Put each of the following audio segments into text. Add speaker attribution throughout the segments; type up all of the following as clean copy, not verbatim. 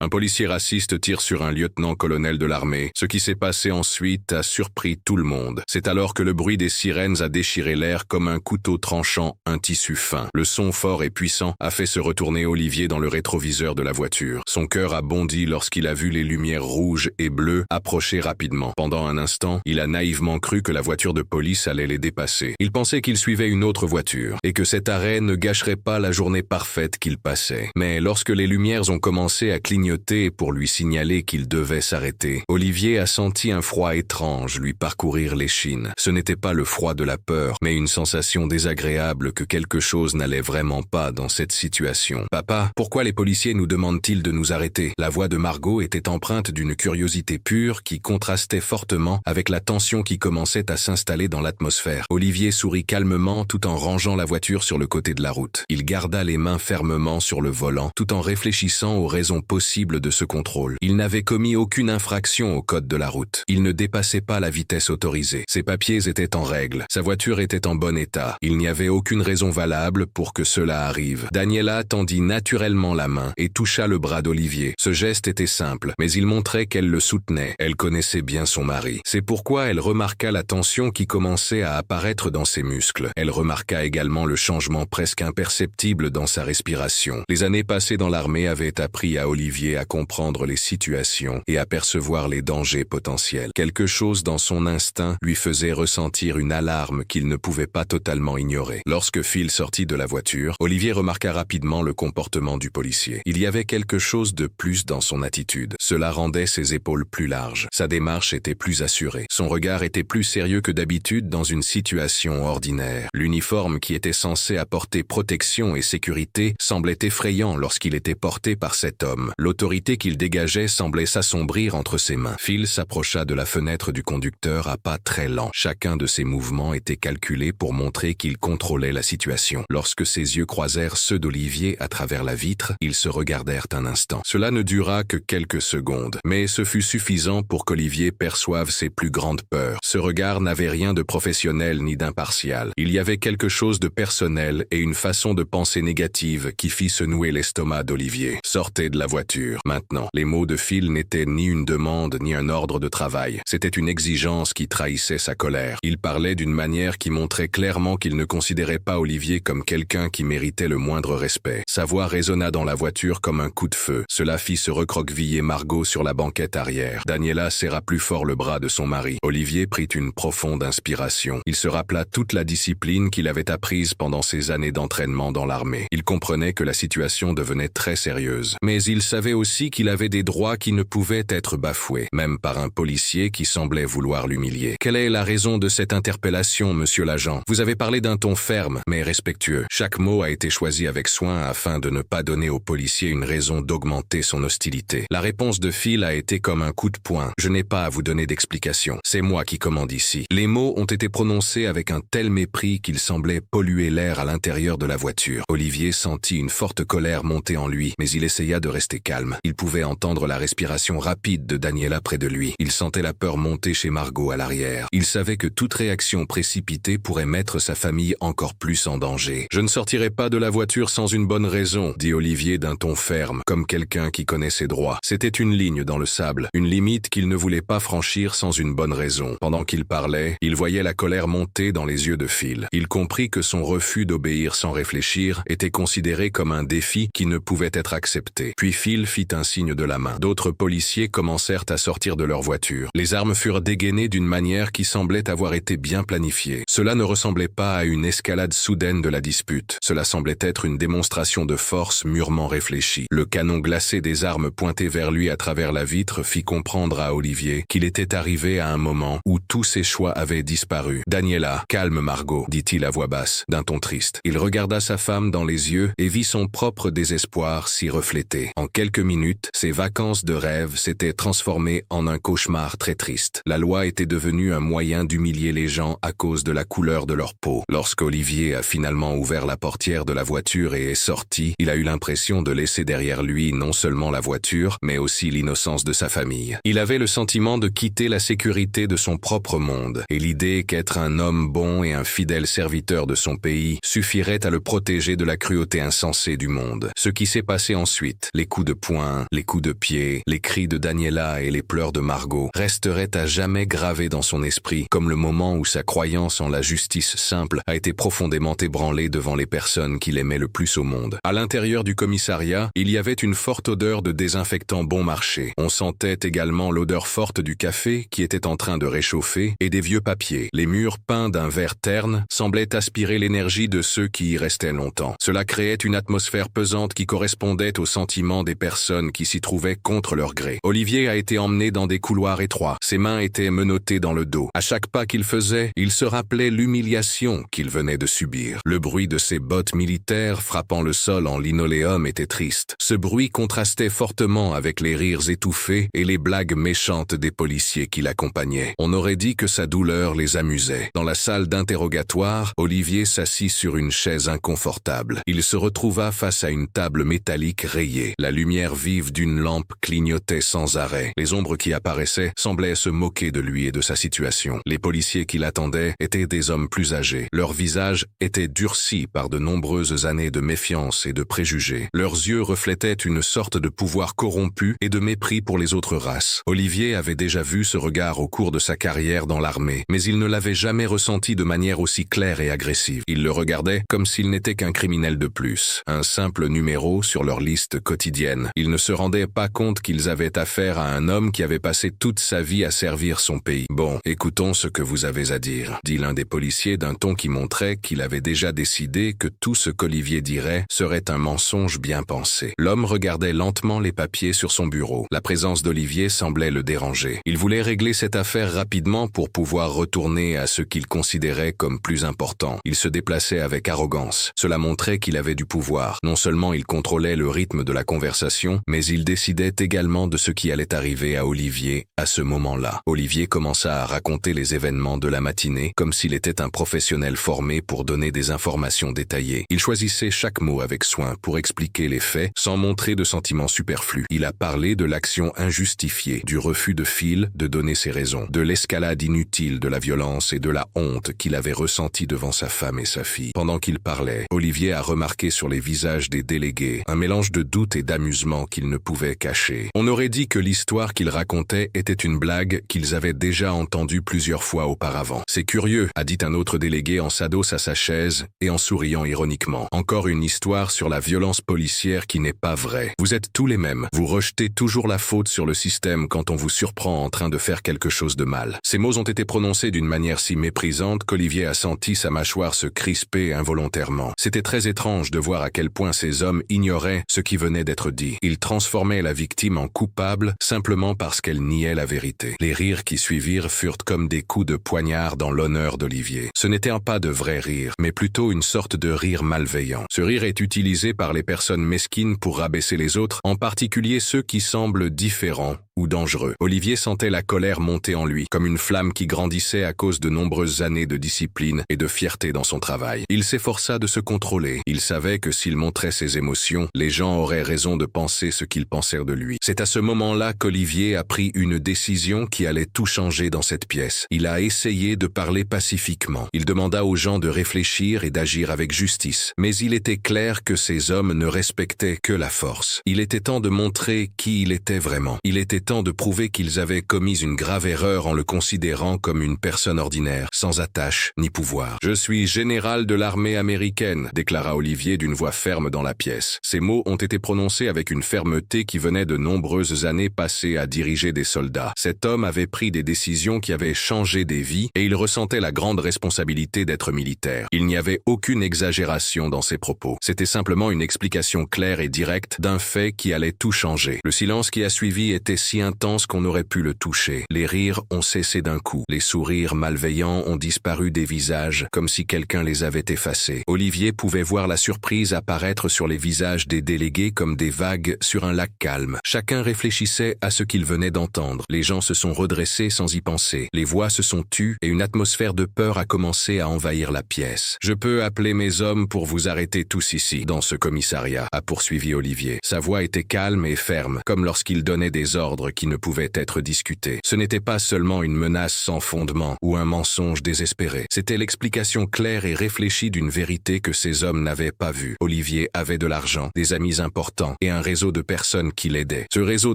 Speaker 1: Un policier raciste tire sur un lieutenant-colonel de l'armée. Ce qui s'est passé ensuite a surpris tout le monde. C'est alors que le bruit des sirènes a déchiré l'air comme un couteau tranchant un tissu fin. Le son fort et puissant a fait se retourner Olivier dans le rétroviseur de la voiture. Son cœur a bondi lorsqu'il a vu les lumières rouges et bleues approcher rapidement. Pendant un instant, il a naïvement cru que la voiture de police allait les dépasser. Il pensait qu'il suivait une autre voiture et que cet arrêt ne gâcherait pas la journée parfaite qu'il passait. Mais lorsque les lumières ont commencé à clignoter pour lui signaler qu'il devait s'arrêter, Olivier a senti un froid étrange lui parcourir l'échine. Ce n'était pas le froid de la peur, mais une sensation désagréable que quelque chose n'allait vraiment pas dans cette situation. « Papa, pourquoi les policiers nous demandent-ils de nous arrêter ?» La voix de Margot était empreinte d'une curiosité pure qui contrastait fortement avec la tension qui commençait à s'installer dans l'atmosphère. Olivier sourit calmement tout en rangeant la voiture sur le côté de la route. Il garda les mains fermement sur le volant tout en réfléchissant aux raisons possibles de ce contrôle. Il n'avait commis aucune infraction au code de la route. Il ne dépassait pas la vitesse autorisée. Ses papiers étaient en règle. Sa voiture était en bon état. Il n'y avait aucune raison valable pour que cela arrive. Daniela tendit naturellement la main et toucha le bras d'Olivier. Ce geste était simple, mais il montrait qu'elle le soutenait. Elle connaissait bien son mari. C'est pourquoi elle remarqua la tension qui commençait à apparaître dans ses muscles. Elle remarqua également le changement presque imperceptible dans sa respiration. Les années passées dans l'armée avaient appris à Olivier à comprendre les situations et à percevoir les dangers potentiels. Quelque chose dans son instinct lui faisait ressentir une alarme qu'il ne pouvait pas totalement ignorer. Lorsque Phil sortit de la voiture, Olivier remarqua rapidement le comportement du policier. Il y avait quelque chose de plus dans son attitude. Cela rendait ses épaules plus larges. Sa démarche était plus assurée. Son regard était plus sérieux que d'habitude dans une situation ordinaire. L'uniforme qui était censé apporter protection et sécurité semblait effrayant lorsqu'il était porté par cet homme. L'autorité qu'il dégageait semblait s'assombrir entre ses mains. Phil s'approcha de la fenêtre du conducteur à pas très lents. Chacun de ses mouvements était calculé pour montrer qu'il contrôlait la situation. Lorsque ses yeux croisèrent ceux d'Olivier à travers la vitre, ils se regardèrent un instant. Cela ne dura que quelques secondes, mais ce fut suffisant pour qu'Olivier perçoive ses plus grandes peurs. Ce regard n'avait rien de professionnel ni d'impartial. Il y avait quelque chose de personnel et une façon de penser négative qui fit se nouer l'estomac d'Olivier. Sortez de la voiture. Maintenant, les mots de Phil n'étaient ni une demande ni un ordre de travail. C'était une exigence qui trahissait sa colère. Il parlait d'une manière qui montrait clairement qu'il ne considérait pas Olivier comme quelqu'un qui méritait le moindre respect. Sa voix résonna dans la voiture comme un coup de feu. Cela fit se recroqueviller Margot sur la banquette arrière. Daniela serra plus fort le bras de son mari. Olivier prit une profonde inspiration. Il se rappela toute la discipline qu'il avait apprise pendant ses années d'entraînement dans l'armée. Il comprenait que la situation devenait très sérieuse. Mais il savait aussi qu'il avait des droits qui ne pouvaient être bafoués, même par un policier qui semblait vouloir l'humilier. Quelle est la raison de cette interpellation, monsieur l'agent? Vous avez parlé d'un ton ferme, mais respectueux. Chaque mot a été choisi avec soin afin de ne pas donner au policier une raison d'augmenter son hostilité. La réponse de Phil a été comme un coup de poing. Je n'ai pas à vous donner d'explication. C'est moi qui commande ici. Les mots ont été prononcés avec un tel mépris qu'il semblait polluer l'air à l'intérieur de la voiture. Olivier sentit une forte colère monter en lui, mais il essaya de rester calme. Il pouvait entendre la respiration rapide de Daniela près de lui. Il sentait la peur monter chez Margot à l'arrière. Il savait que toute réaction précipitée pourrait mettre sa famille encore plus en danger. « Je ne sortirai pas de la voiture sans une bonne raison », dit Olivier d'un ton ferme, comme quelqu'un qui connaît ses droits. C'était une ligne dans le sable, une limite qu'il ne voulait pas franchir sans une bonne raison. Pendant qu'il parlait, il voyait la colère monter dans les yeux de Phil. Il comprit que son refus d'obéir sans réfléchir était considéré comme un défi qui ne pouvait être accepté. Puis Phil fit un signe de la main. D'autres policiers commencèrent à sortir de leur voiture. Les armes furent dégainées d'une manière qui semblait avoir été bien planifiée. Cela ne ressemblait pas à une escalade soudaine de la dispute. Cela semblait être une démonstration de force mûrement réfléchie. Le canon glacé des armes pointé vers lui à travers la vitre fit comprendre à Olivier qu'il était arrivé à un moment où tous ses choix avaient disparu. « Daniela, calme Margot », dit-il à voix basse, d'un ton triste. Il regarda sa femme dans les yeux et vit son propre désespoir s'y refléter. En quelques minutes, ses vacances de rêve s'étaient transformées en un cauchemar très triste. La loi était devenue un moyen d'humilier les gens à cause de la couleur de leur peau. Lorsqu'Olivier a finalement ouvert la portière de la voiture et est sorti, il a eu l'impression de laisser derrière lui non seulement la voiture, mais aussi l'innocence de sa famille. Il avait le sentiment de quitter la sécurité de son propre monde, et l'idée qu'être un homme bon et un fidèle serviteur de son pays suffirait à le protéger de la cruauté insensée du monde. Ce qui s'est passé ensuite, les coups de poing poing, les coups de pied, les cris de Daniela et les pleurs de Margot resteraient à jamais gravés dans son esprit, comme le moment où sa croyance en la justice simple a été profondément ébranlée devant les personnes qu'il aimait le plus au monde. À l'intérieur du commissariat, il y avait une forte odeur de désinfectant bon marché. On sentait également l'odeur forte du café qui était en train de réchauffer et des vieux papiers. Les murs peints d'un vert terne semblaient aspirer l'énergie de ceux qui y restaient longtemps. Cela créait une atmosphère pesante qui correspondait aux sentiments des personnes qui s'y trouvaient contre leur gré. Olivier a été emmené dans des couloirs étroits. Ses mains étaient menottées dans le dos. À chaque pas qu'il faisait, il se rappelait l'humiliation qu'il venait de subir. Le bruit de ses bottes militaires frappant le sol en linoléum était triste. Ce bruit contrastait fortement avec les rires étouffés et les blagues méchantes des policiers qui l'accompagnaient. On aurait dit que sa douleur les amusait. Dans la salle d'interrogatoire, Olivier s'assit sur une chaise inconfortable. Il se retrouva face à une table métallique rayée. La lumière vive d'une lampe clignotait sans arrêt. Les ombres qui apparaissaient semblaient se moquer de lui et de sa situation. Les policiers qui l'attendaient étaient des hommes plus âgés. Leurs visages étaient durcis par de nombreuses années de méfiance et de préjugés. Leurs yeux reflétaient une sorte de pouvoir corrompu et de mépris pour les autres races. Olivier avait déjà vu ce regard au cours de sa carrière dans l'armée, mais il ne l'avait jamais ressenti de manière aussi claire et agressive. Il le regardait comme s'il n'était qu'un criminel de plus, un simple numéro sur leur liste quotidienne. Ils ne se rendaient pas compte qu'ils avaient affaire à un homme qui avait passé toute sa vie à servir son pays. « Bon, écoutons ce que vous avez à dire », dit l'un des policiers d'un ton qui montrait qu'il avait déjà décidé que tout ce qu'Olivier dirait serait un mensonge bien pensé. L'homme regardait lentement les papiers sur son bureau. La présence d'Olivier semblait le déranger. Il voulait régler cette affaire rapidement pour pouvoir retourner à ce qu'il considérait comme plus important. Il se déplaçait avec arrogance. Cela montrait qu'il avait du pouvoir. Non seulement il contrôlait le rythme de la conversation, mais il décidait également de ce qui allait arriver à Olivier à ce moment-là. Olivier commença à raconter les événements de la matinée comme s'il était un professionnel formé pour donner des informations détaillées. Il choisissait chaque mot avec soin pour expliquer les faits sans montrer de sentiments superflus. Il a parlé de l'action injustifiée, du refus de Phil de donner ses raisons, de l'escalade inutile de la violence et de la honte qu'il avait ressentie devant sa femme et sa fille. Pendant qu'il parlait, Olivier a remarqué sur les visages des délégués un mélange de doute et d'amusement qu'il ne pouvait cacher. On aurait dit que l'histoire qu'il racontait était une blague qu'ils avaient déjà entendue plusieurs fois auparavant. « C'est curieux », a dit un autre délégué en s'adossant à sa chaise et en souriant ironiquement. « Encore une histoire sur la violence policière qui n'est pas vraie. Vous êtes tous les mêmes. Vous rejetez toujours la faute sur le système quand on vous surprend en train de faire quelque chose de mal. » Ces mots ont été prononcés d'une manière si méprisante qu'Olivier a senti sa mâchoire se crisper involontairement. C'était très étrange de voir à quel point ces hommes ignoraient ce qui venait d'être dit. Ils transformaient la victime en coupable simplement parce qu'elle niait la vérité. Les rires qui suivirent furent comme des coups de poignard dans l'honneur d'Olivier. Ce n'était pas de vrai rire, mais plutôt une sorte de rire malveillant. Ce rire est utilisé par les personnes mesquines pour rabaisser les autres, en particulier ceux qui semblent différents ou dangereux. Olivier sentait la colère monter en lui, comme une flamme qui grandissait à cause de nombreuses années de discipline et de fierté dans son travail. Il s'efforça de se contrôler. Il savait que s'il montrait ses émotions, les gens auraient raison de penser ce qu'ils pensèrent de lui. C'est à ce moment-là qu'Olivier a pris une décision qui allait tout changer dans cette pièce. Il a essayé de parler pacifiquement. Il demanda aux gens de réfléchir et d'agir avec justice. Mais il était clair que ces hommes ne respectaient que la force. Il était temps de montrer qui il était vraiment. Il était temps de prouver qu'ils avaient commis une grave erreur en le considérant comme une personne ordinaire, sans attache ni pouvoir. « Je suis général de l'armée américaine », déclara Olivier d'une voix ferme dans la pièce. Ces mots ont été prononcés avec une fermeté qui venait de nombreuses années passées à diriger des soldats. Cet homme avait pris des décisions qui avaient changé des vies et il ressentait la grande responsabilité d'être militaire. Il n'y avait aucune exagération dans ses propos. C'était simplement une explication claire et directe d'un fait qui allait tout changer. Le silence qui a suivi était si intense qu'on aurait pu le toucher. Les rires ont cessé d'un coup. Les sourires malveillants ont disparu des visages, comme si quelqu'un les avait effacés. Olivier pouvait voir la surprise apparaître sur les visages des délégués comme des vagues sur un lac calme. Chacun réfléchissait à ce qu'il venait d'entendre. Les gens se sont redressés sans y penser. Les voix se sont tues et une atmosphère de peur a commencé à envahir la pièce. « Je peux appeler mes hommes pour vous arrêter tous ici, dans ce commissariat », a poursuivi Olivier. Sa voix était calme et ferme, comme lorsqu'il donnait des ordres ordre qui ne pouvait être discuté. Ce n'était pas seulement une menace sans fondement ou un mensonge désespéré. C'était l'explication claire et réfléchie d'une vérité que ces hommes n'avaient pas vue. Olivier avait de l'argent, des amis importants et un réseau de personnes qui l'aidaient. Ce réseau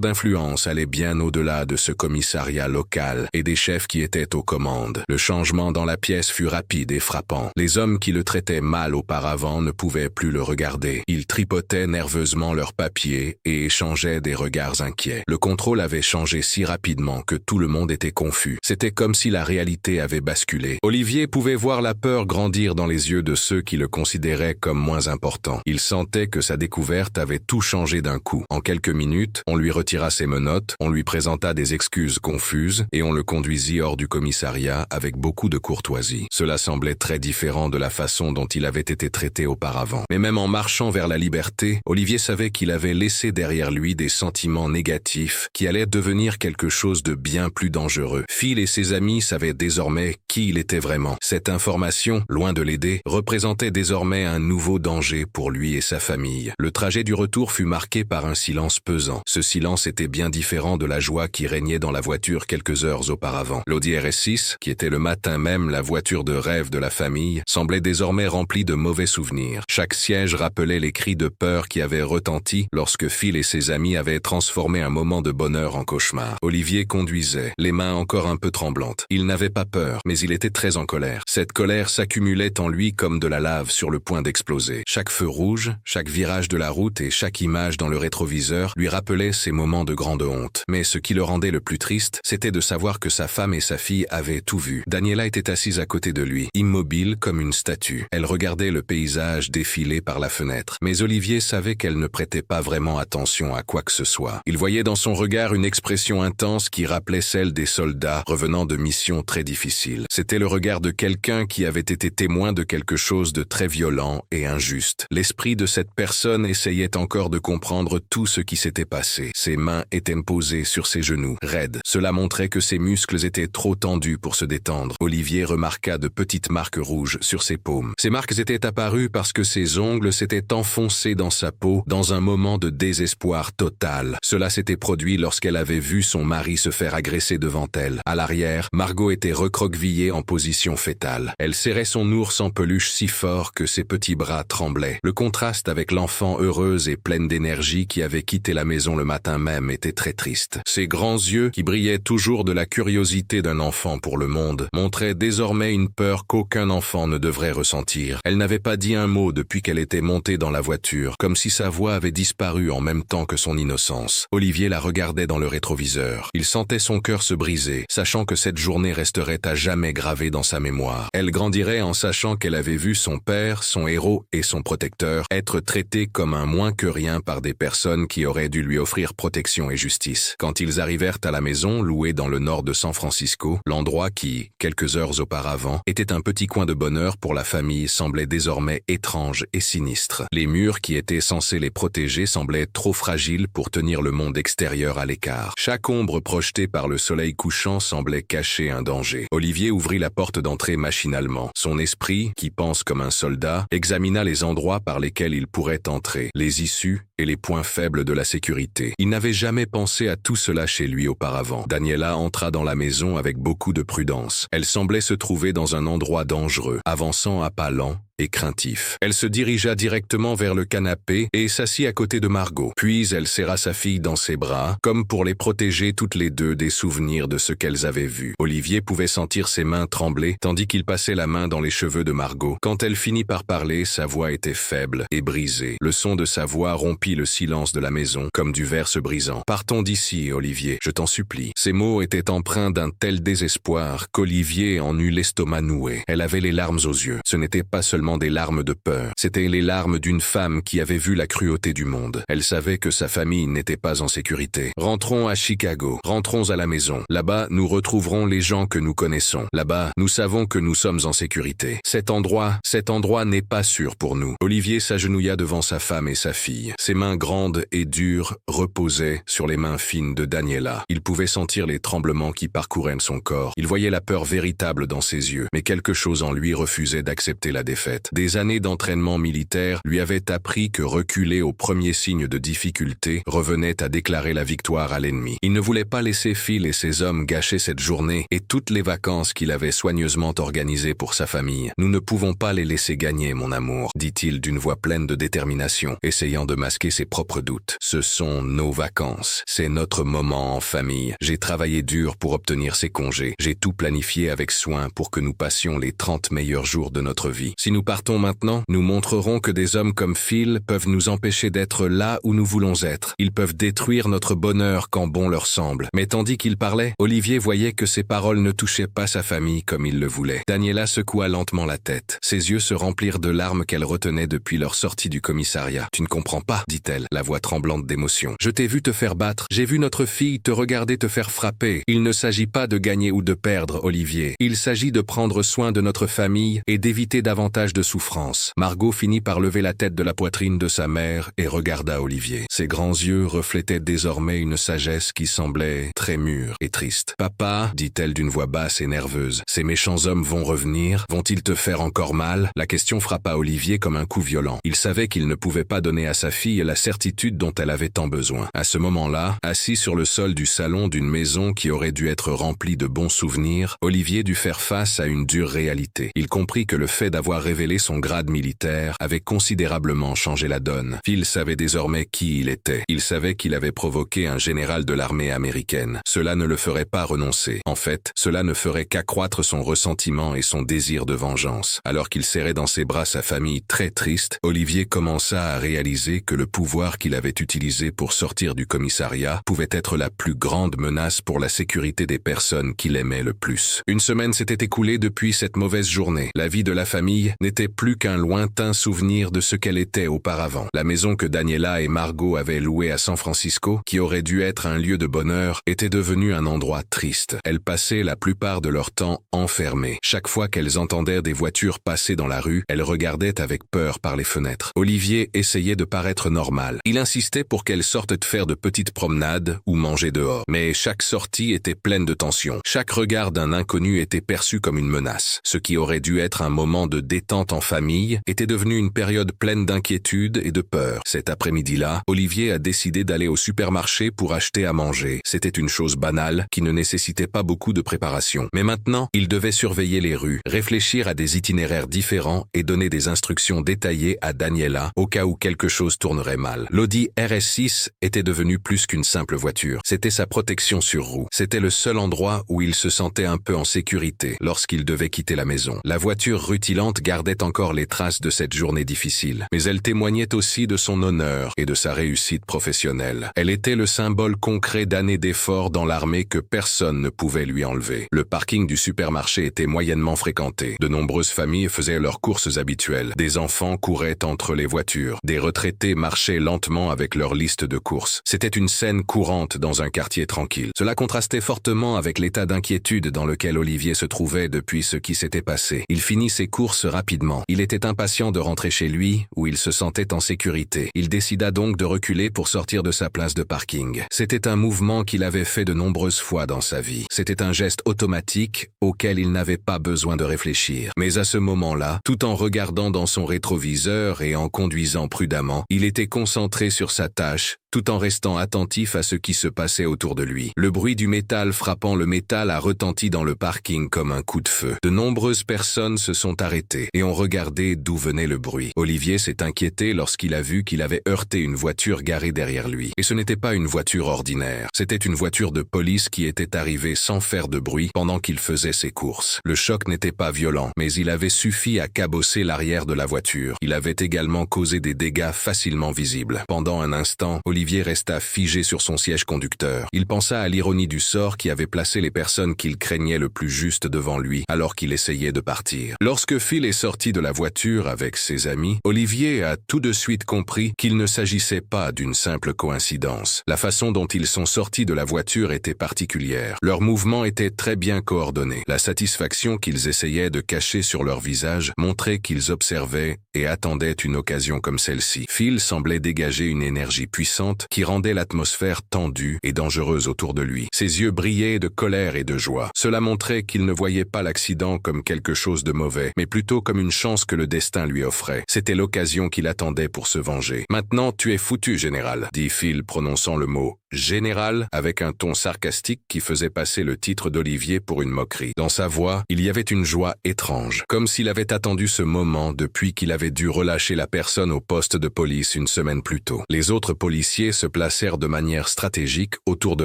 Speaker 1: d'influence allait bien au-delà de ce commissariat local et des chefs qui étaient aux commandes. Le changement dans la pièce fut rapide et frappant. Les hommes qui le traitaient mal auparavant ne pouvaient plus le regarder. Ils tripotaient nerveusement leurs papiers et échangeaient des regards inquiets. Le contrôle avait changé si rapidement que tout le monde était confus. C'était comme si la réalité avait basculé. Olivier pouvait voir la peur grandir dans les yeux de ceux qui le considéraient comme moins important. Il sentait que sa découverte avait tout changé d'un coup. En quelques minutes, on lui retira ses menottes, on lui présenta des excuses confuses et on le conduisit hors du commissariat avec beaucoup de courtoisie. Cela semblait très différent de la façon dont il avait été traité auparavant. Mais même en marchant vers la liberté, Olivier savait qu'il avait laissé derrière lui des sentiments négatifs qui allaient devenir quelque chose de bien plus dangereux. Phil et ses amis savaient désormais qui il était vraiment. Cette information, loin de l'aider, représentait désormais un nouveau danger pour lui et sa famille. Le trajet du retour fut marqué par un silence pesant. Ce silence était bien différent de la joie qui régnait dans la voiture quelques heures auparavant. L'Audi RS6, qui était le matin même la voiture de rêve de la famille, semblait désormais remplie de mauvais souvenirs. Chaque siège rappelait les cris de peur qui avaient retenti lorsque Phil et ses amis avaient transformé un moment de bonheur en cauchemar. Olivier conduisait, les mains encore un peu tremblantes. Il n'avait pas peur, mais il était très en colère. Cette colère s'accumulait en lui comme de la lave sur le point d'exploser. Chaque feu rouge, chaque virage de la route et chaque image dans le rétroviseur lui rappelait ces moments de grande honte. Mais ce qui le rendait le plus triste, c'était de savoir que sa femme et sa fille avaient tout vu. Daniela était assise à côté de lui, immobile comme une statue. Elle regardait le paysage défiler par la fenêtre. Mais Olivier savait qu'elle ne prêtait pas vraiment attention à quoi que ce soit. Il voyait dans son regard une expression intense qui rappelait celle des soldats revenant de missions très difficiles. C'était le regard de quelqu'un qui avait été témoin de quelque chose de très violent et injuste. L'esprit de cette personne essayait encore de comprendre tout ce qui s'était passé. Ses mains étaient posées sur ses genoux, raides. Cela montrait que ses muscles étaient trop tendus pour se détendre. Olivier remarqua de petites marques rouges sur ses paumes. Ces marques étaient apparues parce que ses ongles s'étaient enfoncés dans sa peau dans un moment de désespoir total. Cela s'était produit lorsqu'elle avait vu son mari se faire agresser devant elle. À l'arrière, Margot était recroquevillée en position fétale. Elle serrait son ours en peluche si fort que ses petits bras tremblaient. Le contraste avec l'enfant heureuse et pleine d'énergie qui avait quitté la maison le matin même était très triste. Ses grands yeux, qui brillaient toujours de la curiosité d'un enfant pour le monde, montraient désormais une peur qu'aucun enfant ne devrait ressentir. Elle n'avait pas dit un mot depuis qu'elle était montée dans la voiture, comme si sa voix avait disparu en même temps que son innocence. Olivier la regardait dans le rétroviseur. Il sentait son cœur se briser, sachant que cette journée resterait à jamais gravée dans sa mémoire. Elle grandirait en sachant qu'elle avait vu son père, son héros et son protecteur être traités comme un moins que rien par des personnes qui auraient dû lui offrir protection et justice. Quand ils arrivèrent à la maison louée dans le nord de San Francisco, l'endroit qui, quelques heures auparavant, était un petit coin de bonheur pour la famille semblait désormais étrange et sinistre. Les murs qui étaient censés les protéger semblaient trop fragiles pour tenir le monde extérieur à l'écart. Chaque ombre projetée par le soleil couchant semblait cacher un danger. Olivier ouvrit la porte d'entrée machinalement. Son esprit, qui pense comme un soldat, examina les endroits par lesquels il pourrait entrer, les issues et les points faibles de la sécurité. Il n'avait jamais pensé à tout cela chez lui auparavant. Daniela entra dans la maison avec beaucoup de prudence. Elle semblait se trouver dans un endroit dangereux, avançant à pas lents et craintif. Elle se dirigea directement vers le canapé et s'assit à côté de Margot. Puis elle serra sa fille dans ses bras, comme pour les protéger toutes les deux des souvenirs de ce qu'elles avaient vu. Olivier pouvait sentir ses mains trembler, tandis qu'il passait la main dans les cheveux de Margot. Quand elle finit par parler, sa voix était faible et brisée. Le son de sa voix rompit le silence de la maison, comme du verre se brisant. « Partons d'ici, Olivier, je t'en supplie. » Ces mots étaient empreints d'un tel désespoir qu'Olivier en eut l'estomac noué. Elle avait les larmes aux yeux. Ce n'était pas seulement des larmes de peur. C'étaient les larmes d'une femme qui avait vu la cruauté du monde. Elle savait que sa famille n'était pas en sécurité. Rentrons à Chicago. Rentrons à la maison. Là-bas, nous retrouverons les gens que nous connaissons. Là-bas, nous savons que nous sommes en sécurité. Cet endroit n'est pas sûr pour nous. Olivier s'agenouilla devant sa femme et sa fille. Ses mains grandes et dures reposaient sur les mains fines de Daniela. Il pouvait sentir les tremblements qui parcouraient son corps. Il voyait la peur véritable dans ses yeux, mais quelque chose en lui refusait d'accepter la défaite. défaite. Des années d'entraînement militaire lui avaient appris que reculer au premier signe de difficulté revenait à déclarer la victoire à l'ennemi. Il ne voulait pas laisser Phil et ses hommes gâcher cette journée et toutes les vacances qu'il avait soigneusement organisées pour sa famille. « Nous ne pouvons pas les laisser gagner, mon amour, » dit-il d'une voix pleine de détermination, essayant de masquer ses propres doutes. « Ce sont nos vacances. C'est notre moment en famille. J'ai travaillé dur pour obtenir ces congés. J'ai tout planifié avec soin pour que nous passions les 30 meilleurs jours de notre vie. Si nous partons maintenant, nous montrerons que des hommes comme Phil peuvent nous empêcher d'être là où nous voulons être. Ils peuvent détruire notre bonheur quand bon leur semble. » Mais tandis qu'il parlait, Olivier voyait que ses paroles ne touchaient pas sa famille comme il le voulait. Daniela secoua lentement la tête. Ses yeux se remplirent de larmes qu'elle retenait depuis leur sortie du commissariat. « Tu ne comprends pas, dit-elle, la voix tremblante d'émotion. Je t'ai vu te faire battre. J'ai vu notre fille te regarder te faire frapper. Il ne s'agit pas de gagner ou de perdre, Olivier. Il s'agit de prendre soin de notre famille et d'éviter davantage de souffrance. » Margot finit par lever la tête de la poitrine de sa mère et regarda Olivier. Ses grands yeux reflétaient désormais une sagesse qui semblait très mûre et triste. « Papa, dit-elle d'une voix basse et nerveuse, ces méchants hommes vont revenir? Vont-ils te faire encore mal ?» La question frappa Olivier comme un coup violent. Il savait qu'il ne pouvait pas donner à sa fille la certitude dont elle avait tant besoin. À ce moment-là, assis sur le sol du salon d'une maison qui aurait dû être remplie de bons souvenirs, Olivier dut faire face à une dure réalité. Il comprit que le fait d'avoir révélé son grade militaire avait considérablement changé la donne. Phil savait désormais qui il était. Il savait qu'il avait provoqué un général de l'armée américaine. Cela ne le ferait pas renoncer. En fait, cela ne ferait qu'accroître son ressentiment et son désir de vengeance. Alors qu'il serrait dans ses bras sa famille très triste, Olivier commença à réaliser que le pouvoir qu'il avait utilisé pour sortir du commissariat pouvait être la plus grande menace pour la sécurité des personnes qu'il aimait le plus. Une semaine s'était écoulée depuis cette mauvaise journée. La vie de la famille n'était plus qu'un lointain souvenir de ce qu'elle était auparavant. La maison que Daniela et Margot avaient louée à San Francisco, qui aurait dû être un lieu de bonheur, était devenue un endroit triste. Elles passaient la plupart de leur temps enfermées. Chaque fois qu'elles entendaient des voitures passer dans la rue, elles regardaient avec peur par les fenêtres. Olivier essayait de paraître normal. Il insistait pour qu'elles sortent faire de petites promenades ou manger dehors. Mais chaque sortie était pleine de tension. Chaque regard d'un inconnu était perçu comme une menace. Ce qui aurait dû être un moment de détente en famille était devenu une période pleine d'inquiétude et de peur. Cet après-midi-là, Olivier a décidé d'aller au supermarché pour acheter à manger. C'était une chose banale qui ne nécessitait pas beaucoup de préparation. Mais maintenant, il devait surveiller les rues, réfléchir à des itinéraires différents et donner des instructions détaillées à Daniela au cas où quelque chose tournerait mal. L'Audi RS6 était devenu plus qu'une simple voiture. C'était sa protection sur roue. C'était le seul endroit où il se sentait un peu en sécurité lorsqu'il devait quitter la maison. La voiture rutilante gardait encore les traces de cette journée difficile, mais elle témoignait aussi de son honneur et de sa réussite professionnelle. Elle était le symbole concret d'années d'efforts dans l'armée que personne ne pouvait lui enlever. Le parking du supermarché était moyennement fréquenté. De nombreuses familles faisaient leurs courses habituelles. Des enfants couraient entre les voitures. Des retraités marchaient lentement avec leur liste de courses. C'était une scène courante dans un quartier tranquille. Cela contrastait fortement avec l'état d'inquiétude dans lequel Olivier se trouvait depuis ce qui s'était passé. Il finit ses courses rapidement. Il était impatient de rentrer chez lui, où il se sentait en sécurité. Il décida donc de reculer pour sortir de sa place de parking. C'était un mouvement qu'il avait fait de nombreuses fois dans sa vie. C'était un geste automatique auquel il n'avait pas besoin de réfléchir. Mais à ce moment-là, tout en regardant dans son rétroviseur et en conduisant prudemment, il était concentré sur sa tâche, tout en restant attentif à ce qui se passait autour de lui. Le bruit du métal frappant le métal a retenti dans le parking comme un coup de feu. De nombreuses personnes se sont arrêtées et ont regardé d'où venait le bruit. Olivier s'est inquiété lorsqu'il a vu qu'il avait heurté une voiture garée derrière lui. Et ce n'était pas une voiture ordinaire. C'était une voiture de police qui était arrivée sans faire de bruit pendant qu'il faisait ses courses. Le choc n'était pas violent, mais il avait suffi à cabosser l'arrière de la voiture. Il avait également causé des dégâts facilement visibles. Pendant un instant, Olivier resta figé sur son siège conducteur. Il pensa à l'ironie du sort qui avait placé les personnes qu'il craignait le plus juste devant lui alors qu'il essayait de partir. Lorsque Phil est sorti de la voiture avec ses amis, Olivier a tout de suite compris qu'il ne s'agissait pas d'une simple coïncidence. La façon dont ils sont sortis de la voiture était particulière. Leurs mouvements étaient très bien coordonnés. La satisfaction qu'ils essayaient de cacher sur leur visage montrait qu'ils observaient et attendaient une occasion comme celle-ci. Phil semblait dégager une énergie puissante qui rendait l'atmosphère tendue et dangereuse autour de lui. Ses yeux brillaient de colère et de joie. Cela montrait qu'il ne voyait pas l'accident comme quelque chose de mauvais, mais plutôt comme une chance que le destin lui offrait. C'était l'occasion qu'il attendait pour se venger. « Maintenant, tu es foutu, général », dit Phil, prononçant le mot « général » avec un ton sarcastique qui faisait passer le titre d'Olivier pour une moquerie. Dans sa voix, il y avait une joie étrange, comme s'il avait attendu ce moment depuis qu'il avait dû relâcher la personne au poste de police une semaine plus tôt. Les autres policiers se placèrent de manière stratégique autour de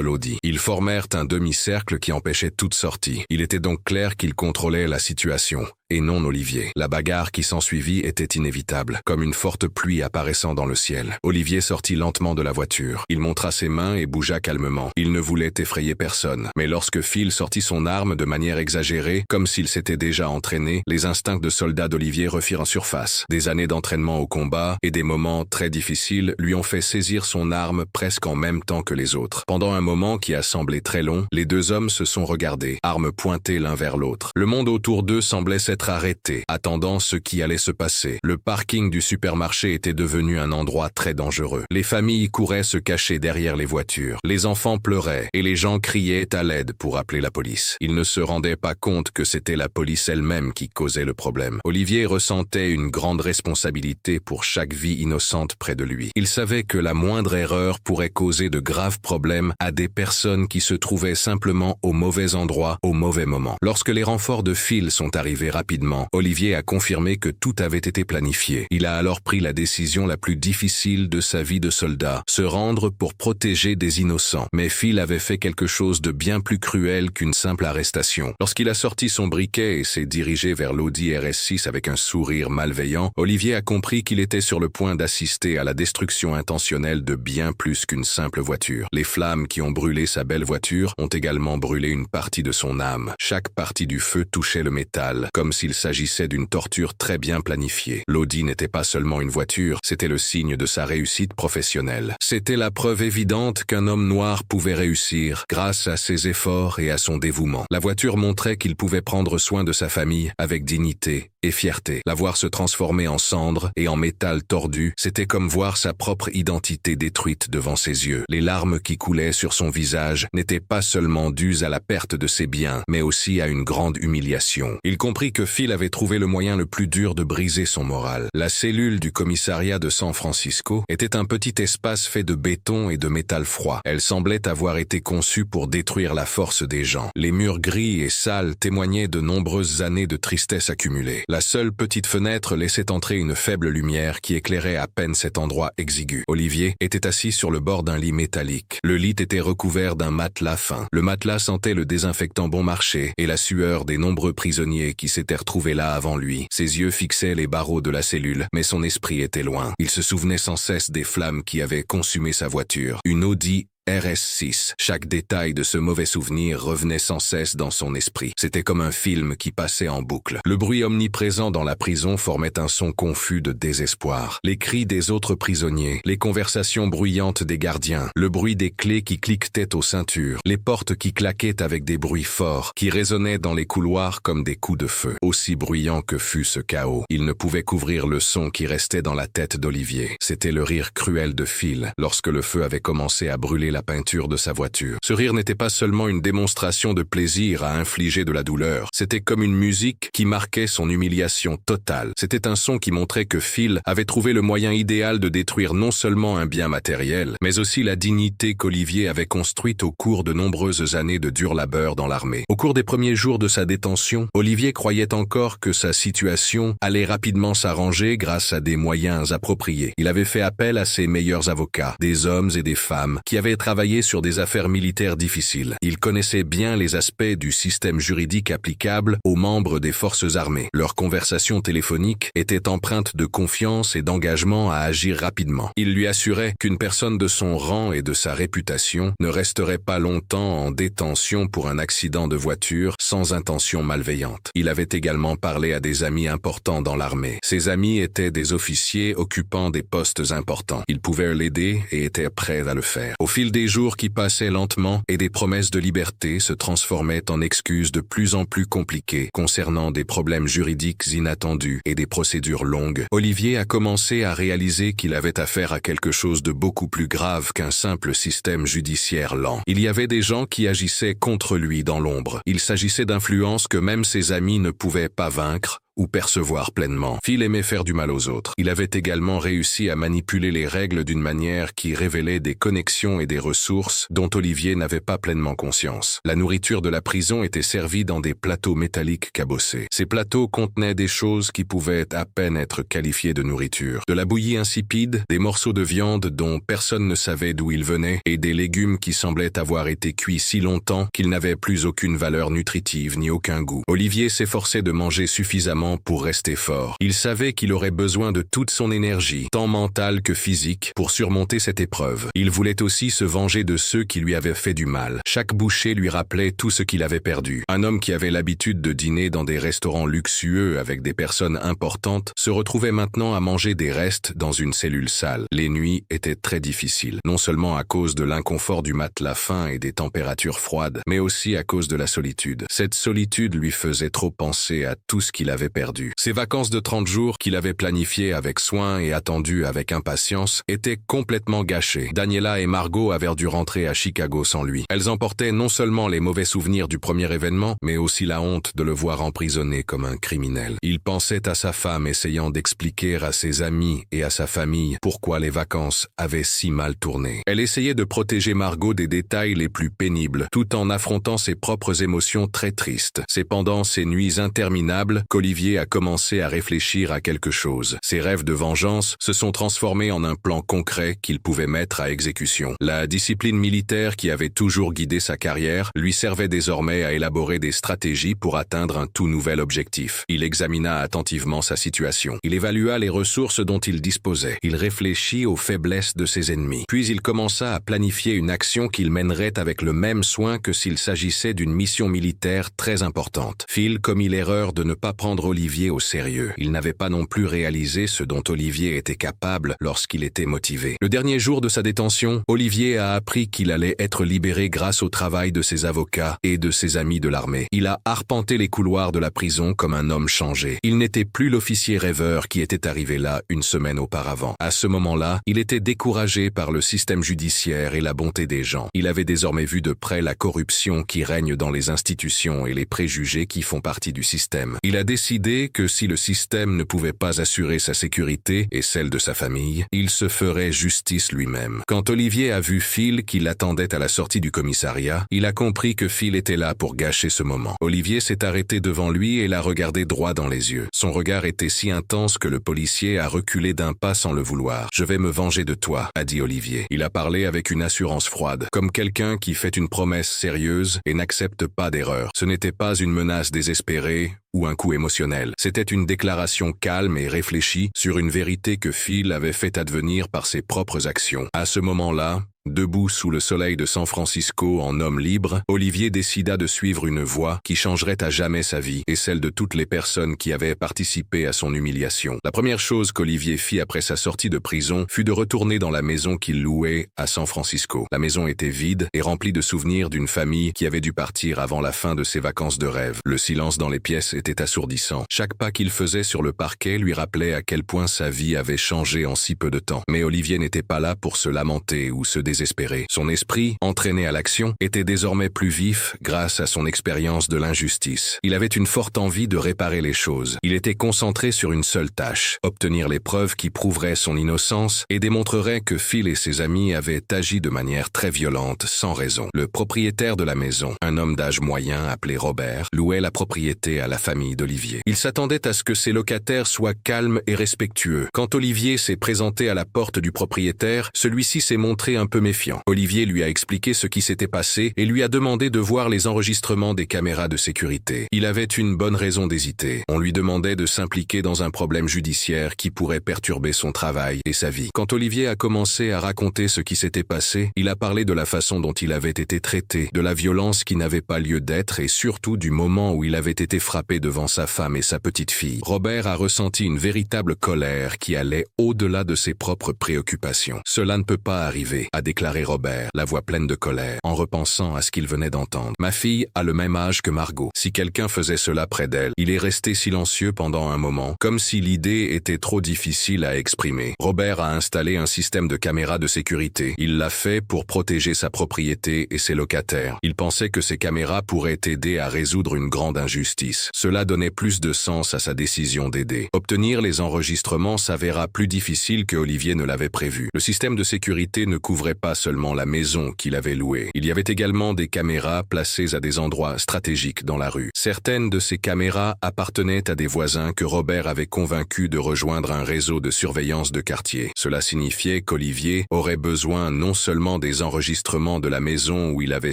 Speaker 1: l'Audi. Ils formèrent un demi-cercle qui empêchait toute sortie. Il était donc clair qu'ils contrôlaient la situation, et non Olivier. La bagarre qui s'ensuivit était inévitable, comme une forte pluie apparaissant dans le ciel. Olivier sortit lentement de la voiture. Il montra ses mains et bougea calmement. Il ne voulait effrayer personne. Mais lorsque Phil sortit son arme de manière exagérée, comme s'il s'était déjà entraîné, les instincts de soldat d'Olivier refirent surface. Des années d'entraînement au combat et des moments très difficiles lui ont fait saisir son arme presque en même temps que les autres. Pendant un moment qui a semblé très long, les deux hommes se sont regardés, armes pointées l'un vers l'autre. Le monde autour d'eux semblait s'être arrêté, attendant ce qui allait se passer. Le parking du supermarché était devenu un endroit très dangereux. Les familles couraient se cacher derrière les voitures. Les enfants pleuraient et les gens criaient à l'aide pour appeler la police. Ils ne se rendaient pas compte que c'était la police elle-même qui causait le problème. Olivier ressentait une grande responsabilité pour chaque vie innocente près de lui. Il savait que la moindre erreur pourrait causer de graves problèmes à des personnes qui se trouvaient simplement au mauvais endroit, au mauvais moment. Lorsque les renforts de Phil sont arrivés rapidement, Olivier a confirmé que tout avait été planifié. Il a alors pris la décision la plus difficile de sa vie de soldat, se rendre pour protéger des innocents. Mais Phil avait fait quelque chose de bien plus cruel qu'une simple arrestation. Lorsqu'il a sorti son briquet et s'est dirigé vers l'Audi RS6 avec un sourire malveillant, Olivier a compris qu'il était sur le point d'assister à la destruction intentionnelle de bien plus qu'une simple voiture. Les flammes qui ont brûlé sa belle voiture ont également brûlé une partie de son âme. Chaque partie du feu touchait le métal, comme s'il s'agissait d'une torture très bien planifiée. L'Audi n'était pas seulement une voiture, c'était le signe de sa réussite professionnelle. C'était la preuve évidente qu'un homme noir pouvait réussir grâce à ses efforts et à son dévouement. La voiture montrait qu'il pouvait prendre soin de sa famille avec dignité et fierté. La voir se transformer en cendres et en métal tordu, c'était comme voir sa propre identité détruite devant ses yeux. Les larmes qui coulaient sur son visage n'étaient pas seulement dues à la perte de ses biens, mais aussi à une grande humiliation. Il comprit que Phil avait trouvé le moyen le plus dur de briser son moral. La cellule du commissariat de San Francisco était un petit espace fait de béton et de métal froid. Elle semblait avoir été conçue pour détruire la force des gens. Les murs gris et sales témoignaient de nombreuses années de tristesse accumulée. La seule petite fenêtre laissait entrer une faible lumière qui éclairait à peine cet endroit exigu. Olivier était assis sur le bord d'un lit métallique. Le lit était recouvert d'un matelas fin. Le matelas sentait le désinfectant bon marché et la sueur des nombreux prisonniers qui s'étaient retrouvés là avant lui. Ses yeux fixaient les barreaux de la cellule, mais son esprit était loin. Il se souvenait sans cesse des flammes qui avaient consumé sa voiture. Une Audi RS6. Chaque détail de ce mauvais souvenir revenait sans cesse dans son esprit. C'était comme un film qui passait en boucle. Le bruit omniprésent dans la prison formait un son confus de désespoir. Les cris des autres prisonniers, les conversations bruyantes des gardiens, le bruit des clés qui cliquetaient aux ceintures, les portes qui claquaient avec des bruits forts, qui résonnaient dans les couloirs comme des coups de feu. Aussi bruyant que fut ce chaos, il ne pouvait couvrir le son qui restait dans la tête d'Olivier. C'était le rire cruel de Phil, lorsque le feu avait commencé à brûler la peinture de sa voiture. Ce rire n'était pas seulement une démonstration de plaisir à infliger de la douleur, c'était comme une musique qui marquait son humiliation totale. C'était un son qui montrait que Phil avait trouvé le moyen idéal de détruire non seulement un bien matériel, mais aussi la dignité qu'Olivier avait construite au cours de nombreuses années de dur labeur dans l'armée. Au cours des premiers jours de sa détention, Olivier croyait encore que sa situation allait rapidement s'arranger grâce à des moyens appropriés. Il avait fait appel à ses meilleurs avocats, des hommes et des femmes qui avaient travaillé sur des affaires militaires difficiles. Il connaissait bien les aspects du système juridique applicable aux membres des forces armées. Leurs conversations téléphoniques étaient empreintes de confiance et d'engagement à agir rapidement. Il lui assurait qu'une personne de son rang et de sa réputation ne resterait pas longtemps en détention pour un accident de voiture sans intention malveillante. Il avait également parlé à des amis importants dans l'armée. Ses amis étaient des officiers occupant des postes importants. Ils pouvaient l'aider et étaient prêts à le faire. Au fil des jours qui passaient lentement et des promesses de liberté se transformaient en excuses de plus en plus compliquées concernant des problèmes juridiques inattendus et des procédures longues, Olivier a commencé à réaliser qu'il avait affaire à quelque chose de beaucoup plus grave qu'un simple système judiciaire lent. Il y avait des gens qui agissaient contre lui dans l'ombre. Il s'agissait d'influences que même ses amis ne pouvaient pas vaincre ou percevoir pleinement. Phil aimait faire du mal aux autres. Il avait également réussi à manipuler les règles d'une manière qui révélait des connexions et des ressources dont Olivier n'avait pas pleinement conscience. La nourriture de la prison était servie dans des plateaux métalliques cabossés. Ces plateaux contenaient des choses qui pouvaient à peine être qualifiées de nourriture. De la bouillie insipide, des morceaux de viande dont personne ne savait d'où ils venaient et des légumes qui semblaient avoir été cuits si longtemps qu'ils n'avaient plus aucune valeur nutritive ni aucun goût. Olivier s'efforçait de manger suffisamment pour rester fort. Il savait qu'il aurait besoin de toute son énergie, tant mentale que physique, pour surmonter cette épreuve. Il voulait aussi se venger de ceux qui lui avaient fait du mal. Chaque bouchée lui rappelait tout ce qu'il avait perdu. Un homme qui avait l'habitude de dîner dans des restaurants luxueux avec des personnes importantes se retrouvait maintenant à manger des restes dans une cellule sale. Les nuits étaient très difficiles, non seulement à cause de l'inconfort du matelas fin et des températures froides, mais aussi à cause de la solitude. Cette solitude lui faisait trop penser à tout ce qu'il avait perdu. Ses vacances de 30 jours qu'il avait planifiées avec soin et attendues avec impatience étaient complètement gâchées. Daniela et Margot avaient dû rentrer à Chicago sans lui. Elles emportaient non seulement les mauvais souvenirs du premier événement, mais aussi la honte de le voir emprisonné comme un criminel. Il pensait à sa femme essayant d'expliquer à ses amis et à sa famille pourquoi les vacances avaient si mal tourné. Elle essayait de protéger Margot des détails les plus pénibles, tout en affrontant ses propres émotions très tristes. C'est pendant ces nuits interminables qu'Olivier a commencé à réfléchir à quelque chose. Ses rêves de vengeance se sont transformés en un plan concret qu'il pouvait mettre à exécution. La discipline militaire qui avait toujours guidé sa carrière lui servait désormais à élaborer des stratégies pour atteindre un tout nouvel objectif. Il examina attentivement sa situation. Il évalua les ressources dont il disposait. Il réfléchit aux faiblesses de ses ennemis. Puis il commença à planifier une action qu'il mènerait avec le même soin que s'il s'agissait d'une mission militaire très importante. Phil commit l'erreur de ne pas prendre Olivier au sérieux. Il n'avait pas non plus réalisé ce dont Olivier était capable lorsqu'il était motivé. Le dernier jour de sa détention, Olivier a appris qu'il allait être libéré grâce au travail de ses avocats et de ses amis de l'armée. Il a arpenté les couloirs de la prison comme un homme changé. Il n'était plus l'officier rêveur qui était arrivé là une semaine auparavant. À ce moment-là, il était découragé par le système judiciaire et la bonté des gens. Il avait désormais vu de près la corruption qui règne dans les institutions et les préjugés qui font partie du système. Il a décidé que si le système ne pouvait pas assurer sa sécurité et celle de sa famille, il se ferait justice lui-même. Quand Olivier a vu Phil qui l'attendait à la sortie du commissariat, il a compris que Phil était là pour gâcher ce moment. Olivier s'est arrêté devant lui et l'a regardé droit dans les yeux. Son regard était si intense que le policier a reculé d'un pas sans le vouloir. « Je vais me venger de toi », a dit Olivier. Il a parlé avec une assurance froide, comme quelqu'un qui fait une promesse sérieuse et n'accepte pas d'erreur. Ce n'était pas une menace désespérée ou un coup émotionnel. C'était une déclaration calme et réfléchie sur une vérité que Phil avait fait advenir par ses propres actions. À ce moment-là, debout sous le soleil de San Francisco en homme libre, Olivier décida de suivre une voie qui changerait à jamais sa vie et celle de toutes les personnes qui avaient participé à son humiliation. La première chose qu'Olivier fit après sa sortie de prison fut de retourner dans la maison qu'il louait à San Francisco. La maison était vide et remplie de souvenirs d'une famille qui avait dû partir avant la fin de ses vacances de rêve. Le silence dans les pièces était assourdissant. Chaque pas qu'il faisait sur le parquet lui rappelait à quel point sa vie avait changé en si peu de temps. Mais Olivier n'était pas là pour se lamenter ou se désespérer. Son esprit, entraîné à l'action, était désormais plus vif grâce à son expérience de l'injustice. Il avait une forte envie de réparer les choses. Il était concentré sur une seule tâche, obtenir les preuves qui prouveraient son innocence et démontreraient que Phil et ses amis avaient agi de manière très violente, sans raison. Le propriétaire de la maison, un homme d'âge moyen appelé Robert, louait la propriété à la famille d'Olivier. Il s'attendait à ce que ses locataires soient calmes et respectueux. Quand Olivier s'est présenté à la porte du propriétaire, celui-ci s'est montré un peu méfiant. Olivier lui a expliqué ce qui s'était passé et lui a demandé de voir les enregistrements des caméras de sécurité. Il avait une bonne raison d'hésiter. On lui demandait de s'impliquer dans un problème judiciaire qui pourrait perturber son travail et sa vie. Quand Olivier a commencé à raconter ce qui s'était passé, il a parlé de la façon dont il avait été traité, de la violence qui n'avait pas lieu d'être et surtout du moment où il avait été frappé devant sa femme et sa petite fille. Robert a ressenti une véritable colère qui allait au-delà de ses propres préoccupations. Cela ne peut pas arriver, a déclaré Robert, la voix pleine de colère, en repensant à ce qu'il venait d'entendre. « Ma fille a le même âge que Margot. Si quelqu'un faisait cela près d'elle, » Il est resté silencieux pendant un moment, comme si l'idée était trop difficile à exprimer. Robert a installé un système de caméras de sécurité. Il l'a fait pour protéger sa propriété et ses locataires. Il pensait que ces caméras pourraient aider à résoudre une grande injustice. Cela donnait plus de sens à sa décision d'aider. Obtenir les enregistrements s'avéra plus difficile que Olivier ne l'avait prévu. Le système de sécurité ne couvrait pas seulement la maison qu'il avait louée. Il y avait également des caméras placées à des endroits stratégiques dans la rue. Certaines de ces caméras appartenaient à des voisins que Robert avait convaincus de rejoindre un réseau de surveillance de quartier. Cela signifiait qu'Olivier aurait besoin non seulement des enregistrements de la maison où il avait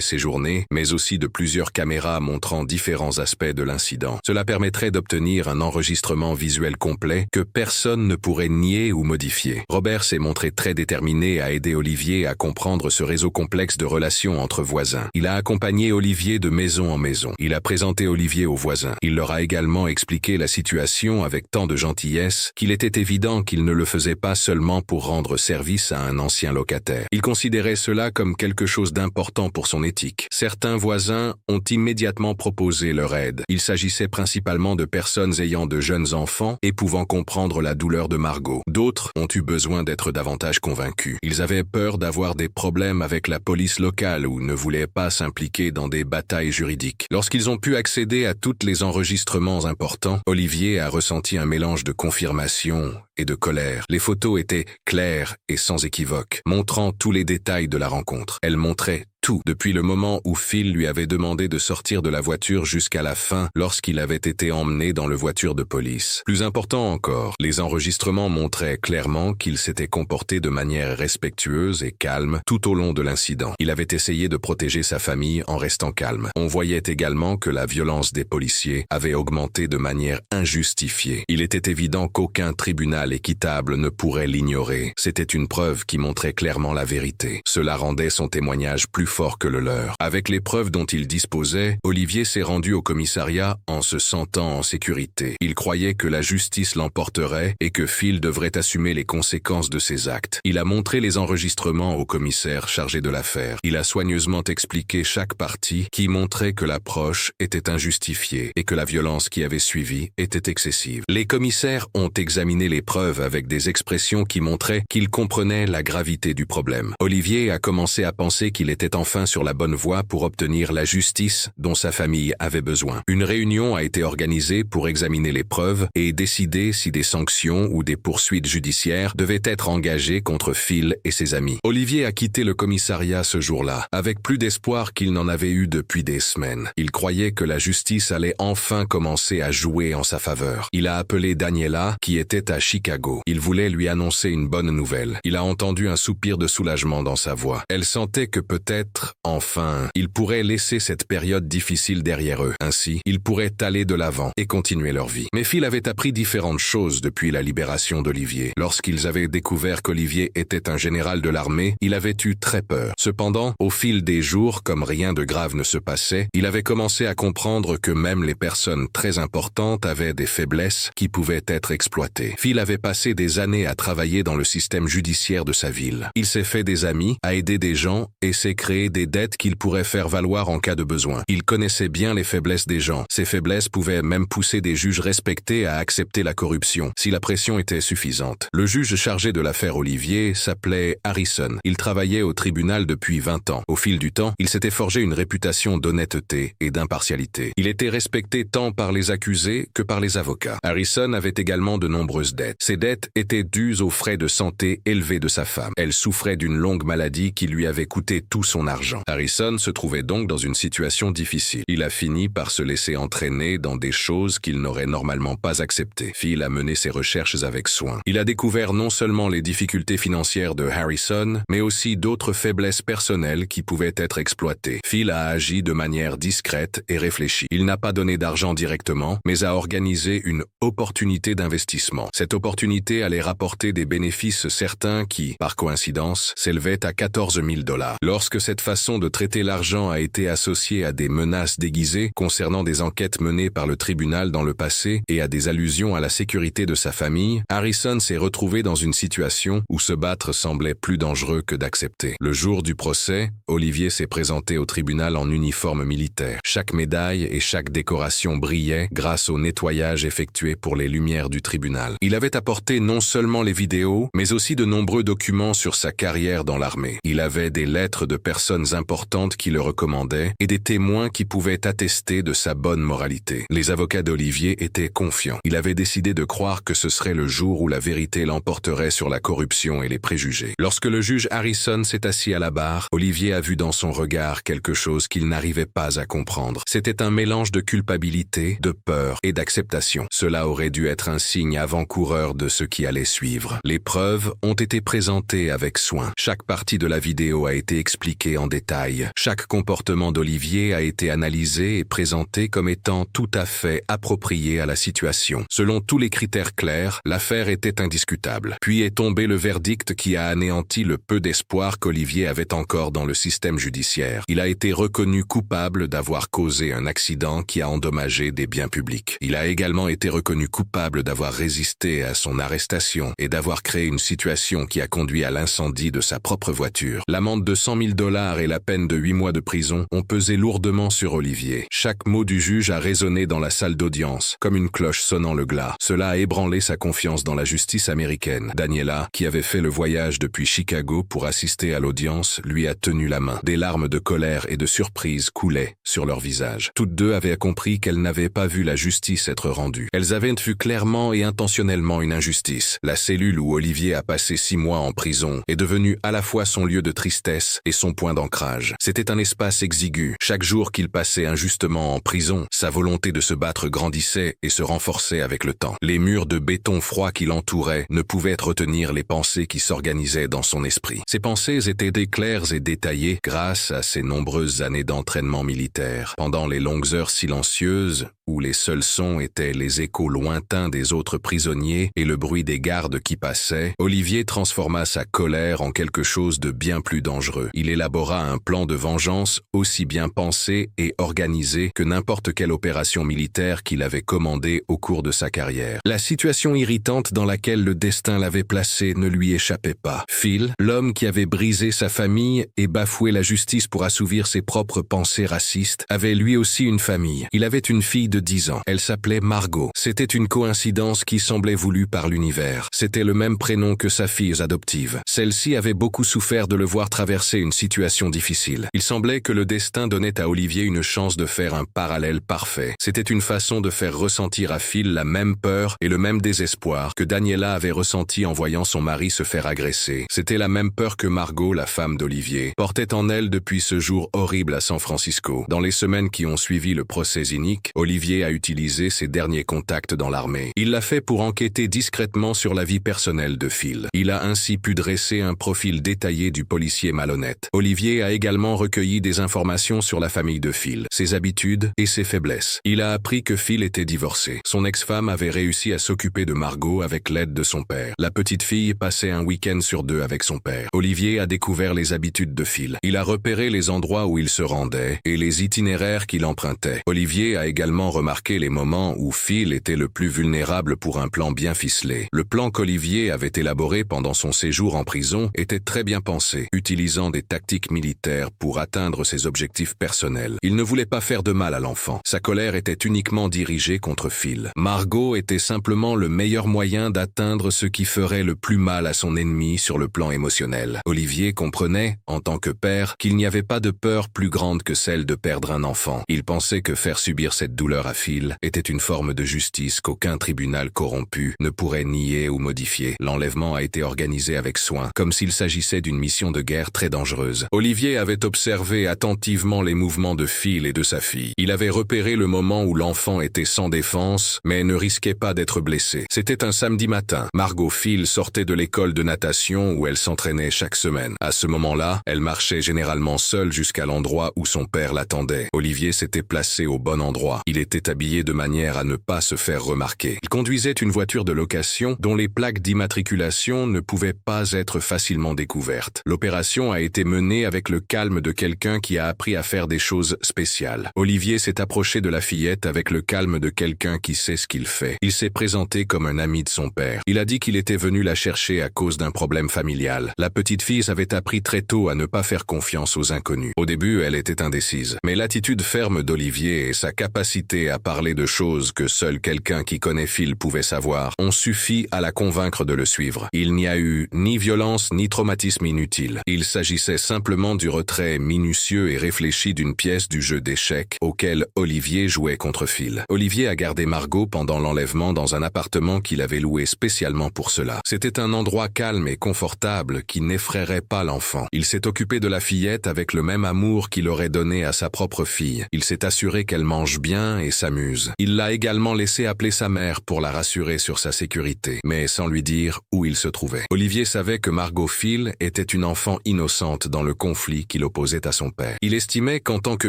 Speaker 1: séjourné, mais aussi de plusieurs caméras montrant différents aspects de l'incident. Cela permettrait d'obtenir un enregistrement visuel complet que personne ne pourrait nier ou modifier. Robert s'est montré très déterminé à aider Olivier à comprendre ce réseau complexe de relations entre voisins. Il a accompagné Olivier de maison en maison. Il a présenté Olivier aux voisins. Il leur a également expliqué la situation avec tant de gentillesse qu'il était évident qu'il ne le faisait pas seulement pour rendre service à un ancien locataire. Il considérait cela comme quelque chose d'important pour son éthique. Certains voisins ont immédiatement proposé leur aide. Il s'agissait principalement de personnes ayant de jeunes enfants et pouvant comprendre la douleur de Margot. D'autres ont eu besoin d'être davantage convaincus. Ils avaient peur d'avoir des problèmes avec la police locale ou ne voulaient pas s'impliquer dans des batailles juridiques. Lorsqu'ils ont pu accéder à tous les enregistrements importants, Olivier a ressenti un mélange de confirmation et de colère. Les photos étaient claires et sans équivoque, montrant tous les détails de la rencontre. Elles montraient tout, depuis le moment où Phil lui avait demandé de sortir de la voiture jusqu'à la fin lorsqu'il avait été emmené dans le voiture de police. Plus important encore, les enregistrements montraient clairement qu'il s'était comporté de manière respectueuse et calme tout au long de l'incident. Il avait essayé de protéger sa famille en restant calme. On voyait également que la violence des policiers avait augmenté de manière injustifiée. Il était évident qu'aucun tribunal équitable ne pourrait l'ignorer. C'était une preuve qui montrait clairement la vérité. Cela rendait son témoignage plus fort que le leur. Avec les preuves dont il disposait, Olivier s'est rendu au commissariat en se sentant en sécurité. Il croyait que la justice l'emporterait et que Phil devrait assumer les conséquences de ses actes. Il a montré les enregistrements au commissaire chargé de l'affaire. Il a soigneusement expliqué chaque partie qui montrait que l'approche était injustifiée et que la violence qui avait suivi était excessive. Les commissaires ont examiné les preuves avec des expressions qui montraient qu'ils comprenaient la gravité du problème. Olivier a commencé à penser qu'il était enfin sur la bonne voie pour obtenir la justice dont sa famille avait besoin. Une réunion a été organisée pour examiner les preuves et décider si des sanctions ou des poursuites judiciaires devaient être engagées contre Phil et ses amis. Olivier a quitté le commissariat ce jour-là, avec plus d'espoir qu'il n'en avait eu depuis des semaines. Il croyait que la justice allait enfin commencer à jouer en sa faveur. Il a appelé Daniela, qui était à Chicago. Il voulait lui annoncer une bonne nouvelle. Il a entendu un soupir de soulagement dans sa voix. Elle sentait que peut-être, enfin, ils pourraient laisser cette période difficile derrière eux. Ainsi, ils pourraient aller de l'avant et continuer leur vie. Mais Phil avait appris différentes choses depuis la libération d'Olivier. Lorsqu'ils avaient découvert qu'Olivier était un général de l'armée, il avait eu très peur. Cependant, au fil des jours, comme rien de grave ne se passait, il avait commencé à comprendre que même les personnes très importantes avaient des faiblesses qui pouvaient être exploitées. Phil avait passé des années à travailler dans le système judiciaire de sa ville. Il s'est fait des amis, a aidé des gens et s'est créé des dettes qu'il pourrait faire valoir en cas de besoin. Il connaissait bien les faiblesses des gens. Ces faiblesses pouvaient même pousser des juges respectés à accepter la corruption, si la pression était suffisante. Le juge chargé de l'affaire Olivier s'appelait Harrison. Il travaillait au tribunal depuis 20 ans. Au fil du temps, il s'était forgé une réputation d'honnêteté et d'impartialité. Il était respecté tant par les accusés que par les avocats. Harrison avait également de nombreuses dettes. Ces dettes étaient dues aux frais de santé élevés de sa femme. Elle souffrait d'une longue maladie qui lui avait coûté tout son argent. Harrison se trouvait donc dans une situation difficile. Il a fini par se laisser entraîner dans des choses qu'il n'aurait normalement pas acceptées. Phil a mené ses recherches avec soin. Il a découvert non seulement les difficultés financières de Harrison, mais aussi d'autres faiblesses personnelles qui pouvaient être exploitées. Phil a agi de manière discrète et réfléchie. Il n'a pas donné d'argent directement, mais a organisé une opportunité d'investissement. Cette opportunité allait rapporter des bénéfices certains qui, par coïncidence, s'élevaient à $14 000. Lorsque cette cette façon de traiter l'argent a été associée à des menaces déguisées concernant des enquêtes menées par le tribunal dans le passé et à des allusions à la sécurité de sa famille, Harrison s'est retrouvé dans une situation où se battre semblait plus dangereux que d'accepter. Le jour du procès, Olivier s'est présenté au tribunal en uniforme militaire. Chaque médaille et chaque décoration brillaient grâce au nettoyage effectué pour les lumières du tribunal. Il avait apporté non seulement les vidéos, mais aussi de nombreux documents sur sa carrière dans l'armée. Il avait des lettres de personnes importantes qui le recommandaient et des témoins qui pouvaient attester de sa bonne moralité. Les avocats d'Olivier étaient confiants. Il avait décidé de croire que ce serait le jour où la vérité l'emporterait sur la corruption et les préjugés. Lorsque le juge Harrison s'est assis à la barre, Olivier a vu dans son regard quelque chose qu'il n'arrivait pas à comprendre. C'était un mélange de culpabilité, de peur et d'acceptation. Cela aurait dû être un signe avant-coureur de ce qui allait suivre. Les preuves ont été présentées avec soin. Chaque partie de la vidéo a été expliquée en détail. Chaque comportement d'Olivier a été analysé et présenté comme étant tout à fait approprié à la situation. Selon tous les critères clairs, l'affaire était indiscutable. Puis est tombé le verdict qui a anéanti le peu d'espoir qu'Olivier avait encore dans le système judiciaire. Il a été reconnu coupable d'avoir causé un accident qui a endommagé des biens publics. Il a également été reconnu coupable d'avoir résisté à son arrestation et d'avoir créé une situation qui a conduit à l'incendie de sa propre voiture. L'amende de $100 000 et la peine de 8 mois de prison ont pesé lourdement sur Olivier. Chaque mot du juge a résonné dans la salle d'audience, comme une cloche sonnant le glas. Cela a ébranlé sa confiance dans la justice américaine. Daniela, qui avait fait le voyage depuis Chicago pour assister à l'audience, lui a tenu la main. Des larmes de colère et de surprise coulaient sur leur visage. Toutes deux avaient compris qu'elles n'avaient pas vu la justice être rendue. Elles avaient vu clairement et intentionnellement une injustice. La cellule où Olivier a passé 6 mois en prison est devenue à la fois son lieu de tristesse et son point d'ancrage. C'était un espace exigu. Chaque jour qu'il passait injustement en prison, sa volonté de se battre grandissait et se renforçait avec le temps. Les murs de béton froid qui l'entouraient ne pouvaient retenir les pensées qui s'organisaient dans son esprit. Ces pensées étaient claires et détaillées grâce à ses nombreuses années d'entraînement militaire. Pendant les longues heures silencieuses, où les seuls sons étaient les échos lointains des autres prisonniers et le bruit des gardes qui passaient, Olivier transforma sa colère en quelque chose de bien plus dangereux. Il élabora un plan de vengeance aussi bien pensé et organisé que n'importe quelle opération militaire qu'il avait commandée au cours de sa carrière. La situation irritante dans laquelle le destin l'avait placé ne lui échappait pas. Phil, l'homme qui avait brisé sa famille et bafoué la justice pour assouvir ses propres pensées racistes, avait lui aussi une famille. Il avait une fille de 10 ans. Elle s'appelait Margot. C'était une coïncidence qui semblait voulue par l'univers. C'était le même prénom que sa fille adoptive. Celle-ci avait beaucoup souffert de le voir traverser une situation difficile. Il semblait que le destin donnait à Olivier une chance de faire un parallèle parfait. C'était une façon de faire ressentir à Phil la même peur et le même désespoir que Daniela avait ressenti en voyant son mari se faire agresser. C'était la même peur que Margot, la femme d'Olivier, portait en elle depuis ce jour horrible à San Francisco. Dans les semaines qui ont suivi le procès inique, Olivier a utilisé ses derniers contacts dans l'armée. Il l'a fait pour enquêter discrètement sur la vie personnelle de Phil. Il a ainsi pu dresser un profil détaillé du policier malhonnête. Olivier a également recueilli des informations sur la famille de Phil, ses habitudes et ses faiblesses. Il a appris que Phil était divorcé. Son ex-femme avait réussi à s'occuper de Margot avec l'aide de son père. La petite fille passait un week-end sur 2 avec son père. Olivier a découvert les habitudes de Phil. Il a repéré les endroits où il se rendait et les itinéraires qu'il empruntait. Olivier a également remarqué les moments où Phil était le plus vulnérable pour un plan bien ficelé. Le plan qu'Olivier avait élaboré pendant son séjour en prison était très bien pensé, utilisant des tactiques militaires pour atteindre ses objectifs personnels. Il ne voulait pas faire de mal à l'enfant. Sa colère était uniquement dirigée contre Phil. Margot était simplement le meilleur moyen d'atteindre ce qui ferait le plus mal à son ennemi sur le plan émotionnel. Olivier comprenait, en tant que père, qu'il n'y avait pas de peur plus grande que celle de perdre un enfant. Il pensait que faire subir cette douleur à Phil était une forme de justice qu'aucun tribunal corrompu ne pourrait nier ou modifier. L'enlèvement a été organisé avec soin, comme s'il s'agissait d'une mission de guerre très dangereuse. Olivier avait observé attentivement les mouvements de Phil et de sa fille. Il avait repéré le moment où l'enfant était sans défense, mais ne risquait pas d'être blessé. C'était un samedi matin. Margot Phil sortait de l'école de natation où elle s'entraînait chaque semaine. À ce moment-là, elle marchait généralement seule jusqu'à l'endroit où son père l'attendait. Olivier s'était placé au bon endroit. Il était habillé de manière à ne pas se faire remarquer. Il conduisait une voiture de location dont les plaques d'immatriculation ne pouvaient pas être facilement découvertes. L'opération a été menée avec le calme de quelqu'un qui a appris à faire des choses spéciales. Olivier s'est approché de la fillette avec le calme de quelqu'un qui sait ce qu'il fait. Il s'est présenté comme un ami de son père. Il a dit qu'il était venu la chercher à cause d'un problème familial. La petite fille avait appris très tôt à ne pas faire confiance aux inconnus. Au début, elle était indécise. Mais l'attitude ferme d'Olivier et sa capacité à parler de choses que seul quelqu'un qui connaît Phil pouvait savoir ont suffi à la convaincre de le suivre. Il n'y a eu ni violence ni traumatisme inutile. Il s'agissait simplement du retrait minutieux et réfléchi d'une pièce du jeu d'échecs auquel Olivier jouait contre Phil. Olivier a gardé Margot pendant l'enlèvement dans un appartement qu'il avait loué spécialement pour cela. C'était un endroit calme et confortable qui n'effraierait pas l'enfant. Il s'est occupé de la fillette avec le même amour qu'il aurait donné à sa propre fille. Il s'est assuré qu'elle mange bien et s'amuse. Il l'a également laissé appeler sa mère pour la rassurer sur sa sécurité, mais sans lui dire où il se trouvait. Olivier savait que Margot Phil était une enfant innocente dans le conflit qui l'opposait à son père. Il estimait qu'en tant que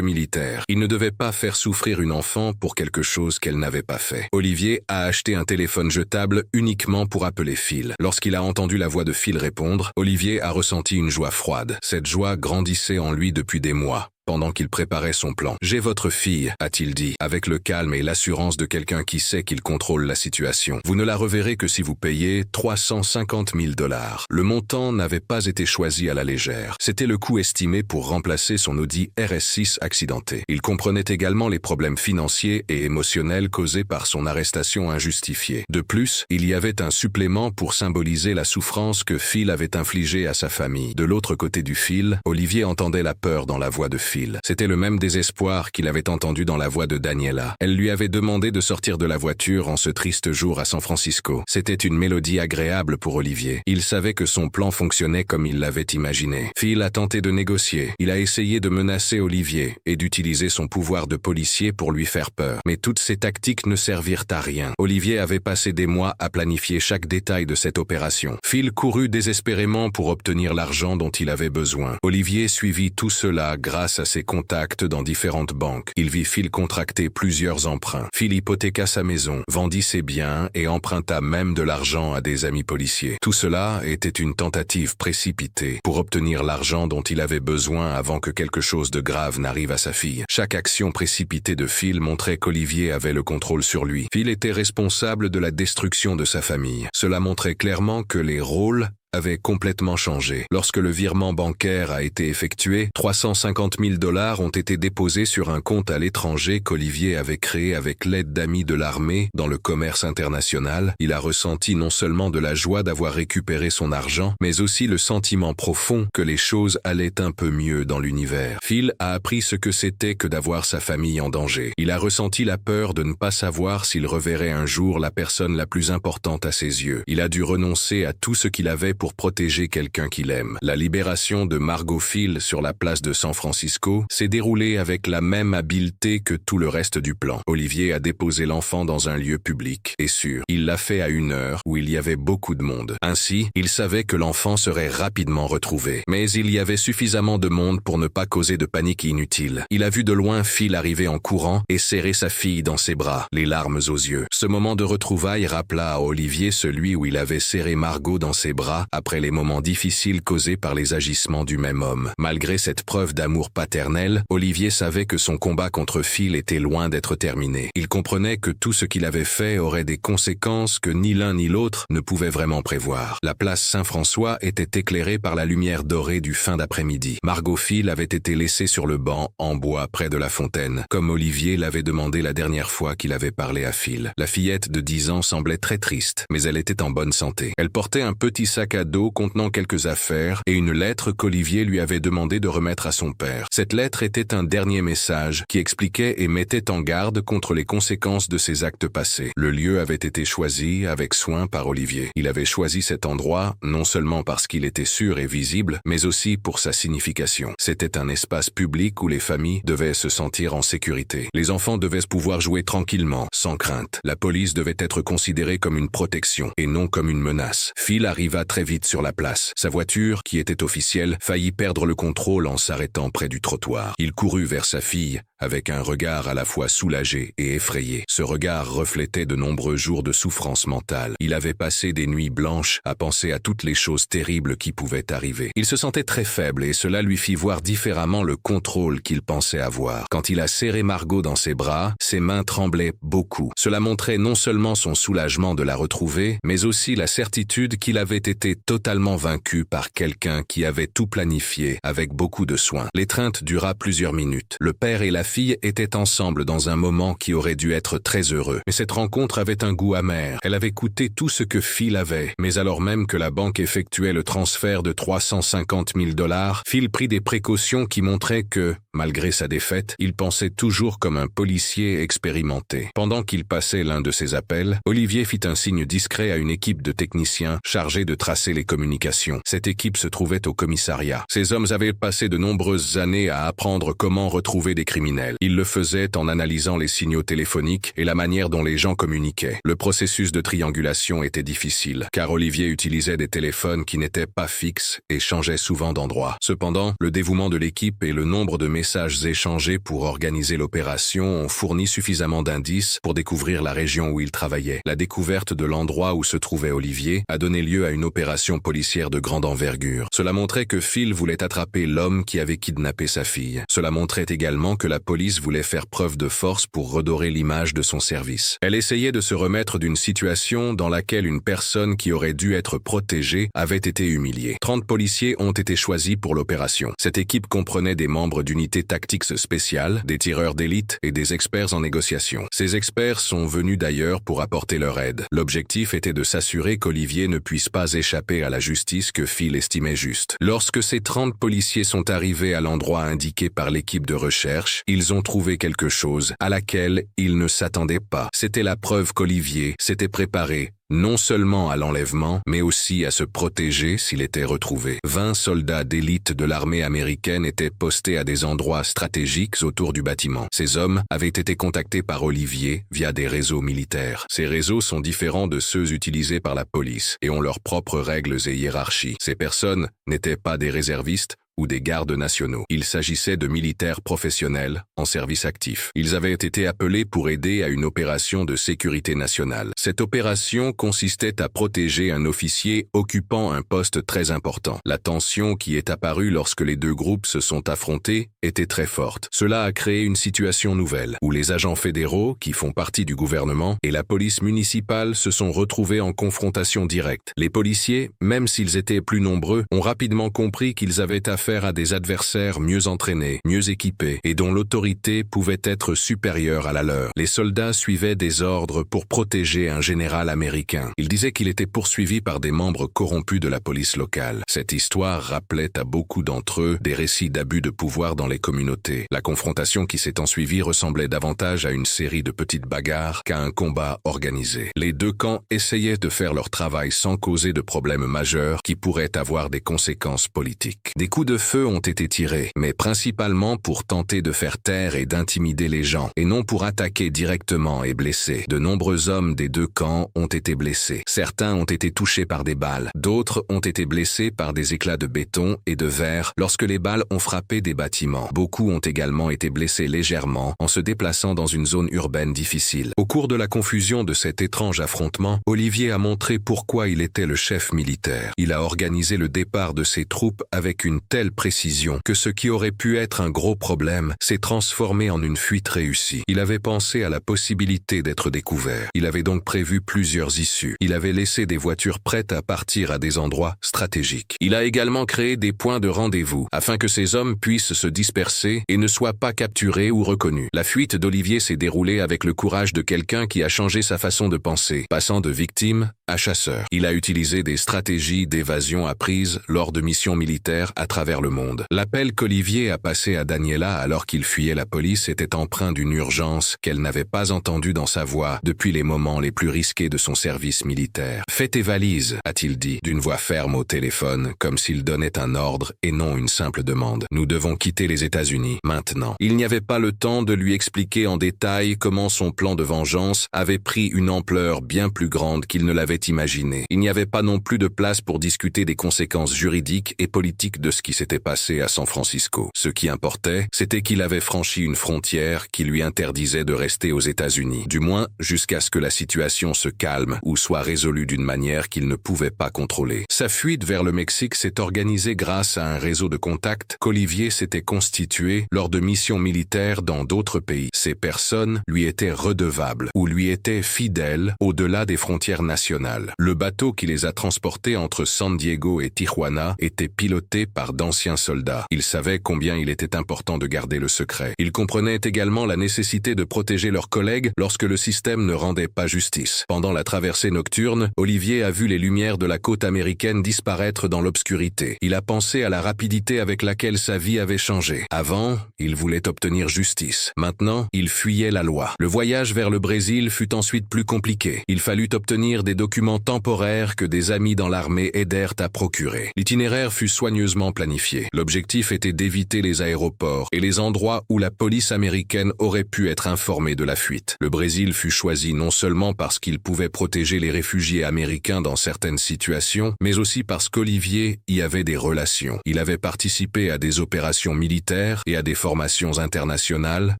Speaker 1: militaire, il ne devait pas faire souffrir une enfant pour quelque chose qu'elle n'avait pas fait. Olivier a acheté un téléphone jetable uniquement pour appeler Phil. Lorsqu'il a entendu la voix de Phil répondre, Olivier a ressenti une joie froide. Cette joie grandissait en lui depuis des mois, pendant qu'il préparait son plan. « J'ai votre fille », a-t-il dit, avec le calme et l'assurance de quelqu'un qui sait qu'il contrôle la situation. « Vous ne la reverrez que si vous payez 350 000 $. Le montant n'avait pas été choisi à la légère. C'était le coût estimé pour remplacer son Audi RS6 accidenté. Il comprenait également les problèmes financiers et émotionnels causés par son arrestation injustifiée. De plus, il y avait un supplément pour symboliser la souffrance que Phil avait infligée à sa famille. De l'autre côté du fil, Olivier entendait la peur dans la voix de Phil. C'était le même désespoir qu'il avait entendu dans la voix de Daniela. Elle lui avait demandé de sortir de la voiture en ce triste jour à San Francisco. C'était une mélodie agréable pour Olivier. Il savait que son plan fonctionnait comme il l'avait imaginé. Phil a tenté de négocier. Il a essayé de menacer Olivier et d'utiliser son pouvoir de policier pour lui faire peur. Mais toutes ces tactiques ne servirent à rien. Olivier avait passé des mois à planifier chaque détail de cette opération. Phil courut désespérément pour obtenir l'argent dont il avait besoin. Olivier suivit tout cela grâce à ses contacts dans différentes banques. Il vit Phil contracter plusieurs emprunts. Phil hypothéqua sa maison, vendit ses biens et emprunta même de l'argent à des amis policiers. Tout cela était une tentative précipitée pour obtenir l'argent dont il avait besoin avant que quelque chose de grave n'arrive à sa fille. Chaque action précipitée de Phil montrait qu'Olivier avait le contrôle sur lui. Phil était responsable de la destruction de sa famille. Cela montrait clairement que les rôles avait complètement changé. Lorsque le virement bancaire a été effectué, 350 000 $ ont été déposés sur un compte à l'étranger qu'Olivier avait créé avec l'aide d'amis de l'armée dans le commerce international. Il a ressenti non seulement de la joie d'avoir récupéré son argent, mais aussi le sentiment profond que les choses allaient un peu mieux dans l'univers. Phil a appris ce que c'était que d'avoir sa famille en danger. Il a ressenti la peur de ne pas savoir s'il reverrait un jour la personne la plus importante à ses yeux. Il a dû renoncer à tout ce qu'il avait pour protéger quelqu'un qu'il aime. La libération de Margot Phil sur la place de San Francisco s'est déroulée avec la même habileté que tout le reste du plan. Olivier a déposé l'enfant dans un lieu public et sûr. Il l'a fait à une heure où il y avait beaucoup de monde. Ainsi, il savait que l'enfant serait rapidement retrouvé. Mais il y avait suffisamment de monde pour ne pas causer de panique inutile. Il a vu de loin Phil arriver en courant et serrer sa fille dans ses bras, les larmes aux yeux. Ce moment de retrouvailles rappela à Olivier celui où il avait serré Margot dans ses bras après les moments difficiles causés par les agissements du même homme. Malgré cette preuve d'amour paternel, Olivier savait que son combat contre Phil était loin d'être terminé. Il comprenait que tout ce qu'il avait fait aurait des conséquences que ni l'un ni l'autre ne pouvaient vraiment prévoir. La place Saint-François était éclairée par la lumière dorée du fin d'après-midi. Margot Phil avait été laissée sur le banc en bois près de la fontaine, comme Olivier l'avait demandé la dernière fois qu'il avait parlé à Phil. La fillette de 10 ans semblait très triste, mais elle était en bonne santé. Elle portait un petit sac à dos contenant quelques affaires et une lettre qu'Olivier lui avait demandé de remettre à son père. Cette lettre était un dernier message qui expliquait et mettait en garde contre les conséquences de ses actes passés. Le lieu avait été choisi avec soin par Olivier. Il avait choisi cet endroit non seulement parce qu'il était sûr et visible, mais aussi pour sa signification. C'était un espace public où les familles devaient se sentir en sécurité. Les enfants devaient pouvoir jouer tranquillement, sans crainte. La police devait être considérée comme une protection et non comme une menace. Phil arriva très vite sur la place. Sa voiture, qui était officielle, faillit perdre le contrôle en s'arrêtant près du trottoir. Il courut vers sa fille, avec un regard à la fois soulagé et effrayé. Ce regard reflétait de nombreux jours de souffrance mentale. Il avait passé des nuits blanches à penser à toutes les choses terribles qui pouvaient arriver. Il se sentait très faible et cela lui fit voir différemment le contrôle qu'il pensait avoir. Quand il a serré Margot dans ses bras, ses mains tremblaient beaucoup. Cela montrait non seulement son soulagement de la retrouver, mais aussi la certitude qu'il avait été totalement vaincu par quelqu'un qui avait tout planifié avec beaucoup de soin. L'étreinte dura plusieurs minutes. Le père et la fille étaient ensemble dans un moment qui aurait dû être très heureux. Mais cette rencontre avait un goût amer. Elle avait coûté tout ce que Phil avait. Mais alors même que la banque effectuait le transfert de 350 000 $, Phil prit des précautions qui montraient que, malgré sa défaite, il pensait toujours comme un policier expérimenté. Pendant qu'il passait l'un de ses appels, Olivier fit un signe discret à une équipe de techniciens chargés de tracer les communications. Cette équipe se trouvait au commissariat. Ces hommes avaient passé de nombreuses années à apprendre comment retrouver des criminels. Ils le faisaient en analysant les signaux téléphoniques et la manière dont les gens communiquaient. Le processus de triangulation était difficile, car Olivier utilisait des téléphones qui n'étaient pas fixes et changeait souvent d'endroit. Cependant, le dévouement de l'équipe et le nombre de messages échangés pour organiser l'opération ont fourni suffisamment d'indices pour découvrir la région où il travaillait. La découverte de l'endroit où se trouvait Olivier a donné lieu à une opération policière de grande envergure. Cela montrait que Phil voulait attraper l'homme qui avait kidnappé sa fille. Cela montrait également que la police voulait faire preuve de force pour redorer l'image de son service. Elle essayait de se remettre d'une situation dans laquelle une personne qui aurait dû être protégée avait été humiliée. 30 policiers ont été choisis pour l'opération. Cette équipe comprenait des membres d'unités tactiques spéciales, des tireurs d'élite et des experts en négociation. Ces experts sont venus d'ailleurs pour apporter leur aide. L'objectif était de s'assurer qu'Olivier ne puisse pas échapper à la justice que Phil estimait juste. Lorsque ces 30 policiers sont arrivés à l'endroit indiqué par l'équipe de recherche, ils ont trouvé quelque chose à laquelle ils ne s'attendaient pas. C'était la preuve qu'Olivier s'était préparé non seulement à l'enlèvement, mais aussi à se protéger s'il était retrouvé. 20 soldats d'élite de l'armée américaine étaient postés à des endroits stratégiques autour du bâtiment. Ces hommes avaient été contactés par Olivier via des réseaux militaires. Ces réseaux sont différents de ceux utilisés par la police et ont leurs propres règles et hiérarchies. Ces personnes n'étaient pas des réservistes ou des gardes nationaux. Il s'agissait de militaires professionnels en service actif. Ils avaient été appelés pour aider à une opération de sécurité nationale. Cette opération consistait à protéger un officier occupant un poste très important. La tension qui est apparue lorsque les deux groupes se sont affrontés était très forte. Cela a créé une situation nouvelle, où les agents fédéraux, qui font partie du gouvernement, et la police municipale se sont retrouvés en confrontation directe. Les policiers, même s'ils étaient plus nombreux, ont rapidement compris qu'ils avaient affaire à des adversaires mieux entraînés, mieux équipés, et dont l'autorité pouvait être supérieure à la leur. Les soldats suivaient des ordres pour protéger un général américain. Il disait qu'il était poursuivi par des membres corrompus de la police locale. Cette histoire rappelait à beaucoup d'entre eux des récits d'abus de pouvoir dans les communautés. La confrontation qui s'est ensuivie ressemblait davantage à une série de petites bagarres qu'à un combat organisé. Les deux camps essayaient de faire leur travail sans causer de problèmes majeurs qui pourraient avoir des conséquences politiques. Des coups de feu ont été tirés, mais principalement pour tenter de faire taire et d'intimider les gens, et non pour attaquer directement et blesser. De nombreux hommes des deux camps ont été blessés. Certains ont été touchés par des balles, d'autres ont été blessés par des éclats de béton et de verre lorsque les balles ont frappé des bâtiments. Beaucoup ont également été blessés légèrement en se déplaçant dans une zone urbaine difficile. Au cours de la confusion de cet étrange affrontement, Olivier a montré pourquoi il était le chef militaire. Il a organisé le départ de ses troupes avec une telle précision que ce qui aurait pu être un gros problème s'est transformé en une fuite réussie. Il avait pensé à la possibilité d'être découvert. Il avait donc prévu plusieurs issues. Il avait laissé des voitures prêtes à partir à des endroits stratégiques. Il a également créé des points de rendez-vous afin que ces hommes puissent se disperser et ne soient pas capturés ou reconnus. La fuite d'Olivier s'est déroulée avec le courage de quelqu'un qui a changé sa façon de penser, passant de victime à chasseur. Il a utilisé des stratégies d'évasion apprises lors de missions militaires à travers travers le monde. L'appel qu'Olivier a passé à Daniela alors qu'il fuyait la police était empreint d'une urgence qu'elle n'avait pas entendue dans sa voix depuis les moments les plus risqués de son service militaire. « Fais tes valises », a-t-il dit, d'une voix ferme au téléphone, comme s'il donnait un ordre et non une simple demande. « Nous devons quitter les États-Unis, maintenant. » Il n'y avait pas le temps de lui expliquer en détail comment son plan de vengeance avait pris une ampleur bien plus grande qu'il ne l'avait imaginé. Il n'y avait pas non plus de place pour discuter des conséquences juridiques et politiques de ce qui s'était passé à San Francisco. Ce qui importait, c'était qu'il avait franchi une frontière qui lui interdisait de rester aux États-Unis, du moins jusqu'à ce que la situation se calme ou soit résolue d'une manière qu'il ne pouvait pas contrôler. Sa fuite vers le Mexique s'est organisée grâce à un réseau de contacts qu'Olivier s'était constitué lors de missions militaires dans d'autres pays. Ces personnes lui étaient redevables ou lui étaient fidèles au-delà des frontières nationales. Le bateau qui les a transportés entre San Diego et Tijuana était piloté par d'anciens soldats. Il savait combien il était important de garder le secret. Il comprenait également la nécessité de protéger leurs collègues lorsque le système ne rendait pas justice. Pendant la traversée nocturne, Olivier a vu les lumières de la côte américaine disparaître dans l'obscurité. Il a pensé à la rapidité avec laquelle sa vie avait changé. Avant, il voulait obtenir justice. Maintenant, il fuyait la loi. Le voyage vers le Brésil fut ensuite plus compliqué. Il fallut obtenir des documents temporaires que des amis dans l'armée aidèrent à procurer. L'itinéraire fut soigneusement planifié. L'objectif était d'éviter les aéroports et les endroits où la police américaine aurait pu être informée de la fuite. Le Brésil fut choisi non seulement parce qu'il pouvait protéger les réfugiés américains dans certaines situations, mais aussi parce qu'Olivier y avait des relations. Il avait participé à des opérations militaires et à des formations internationales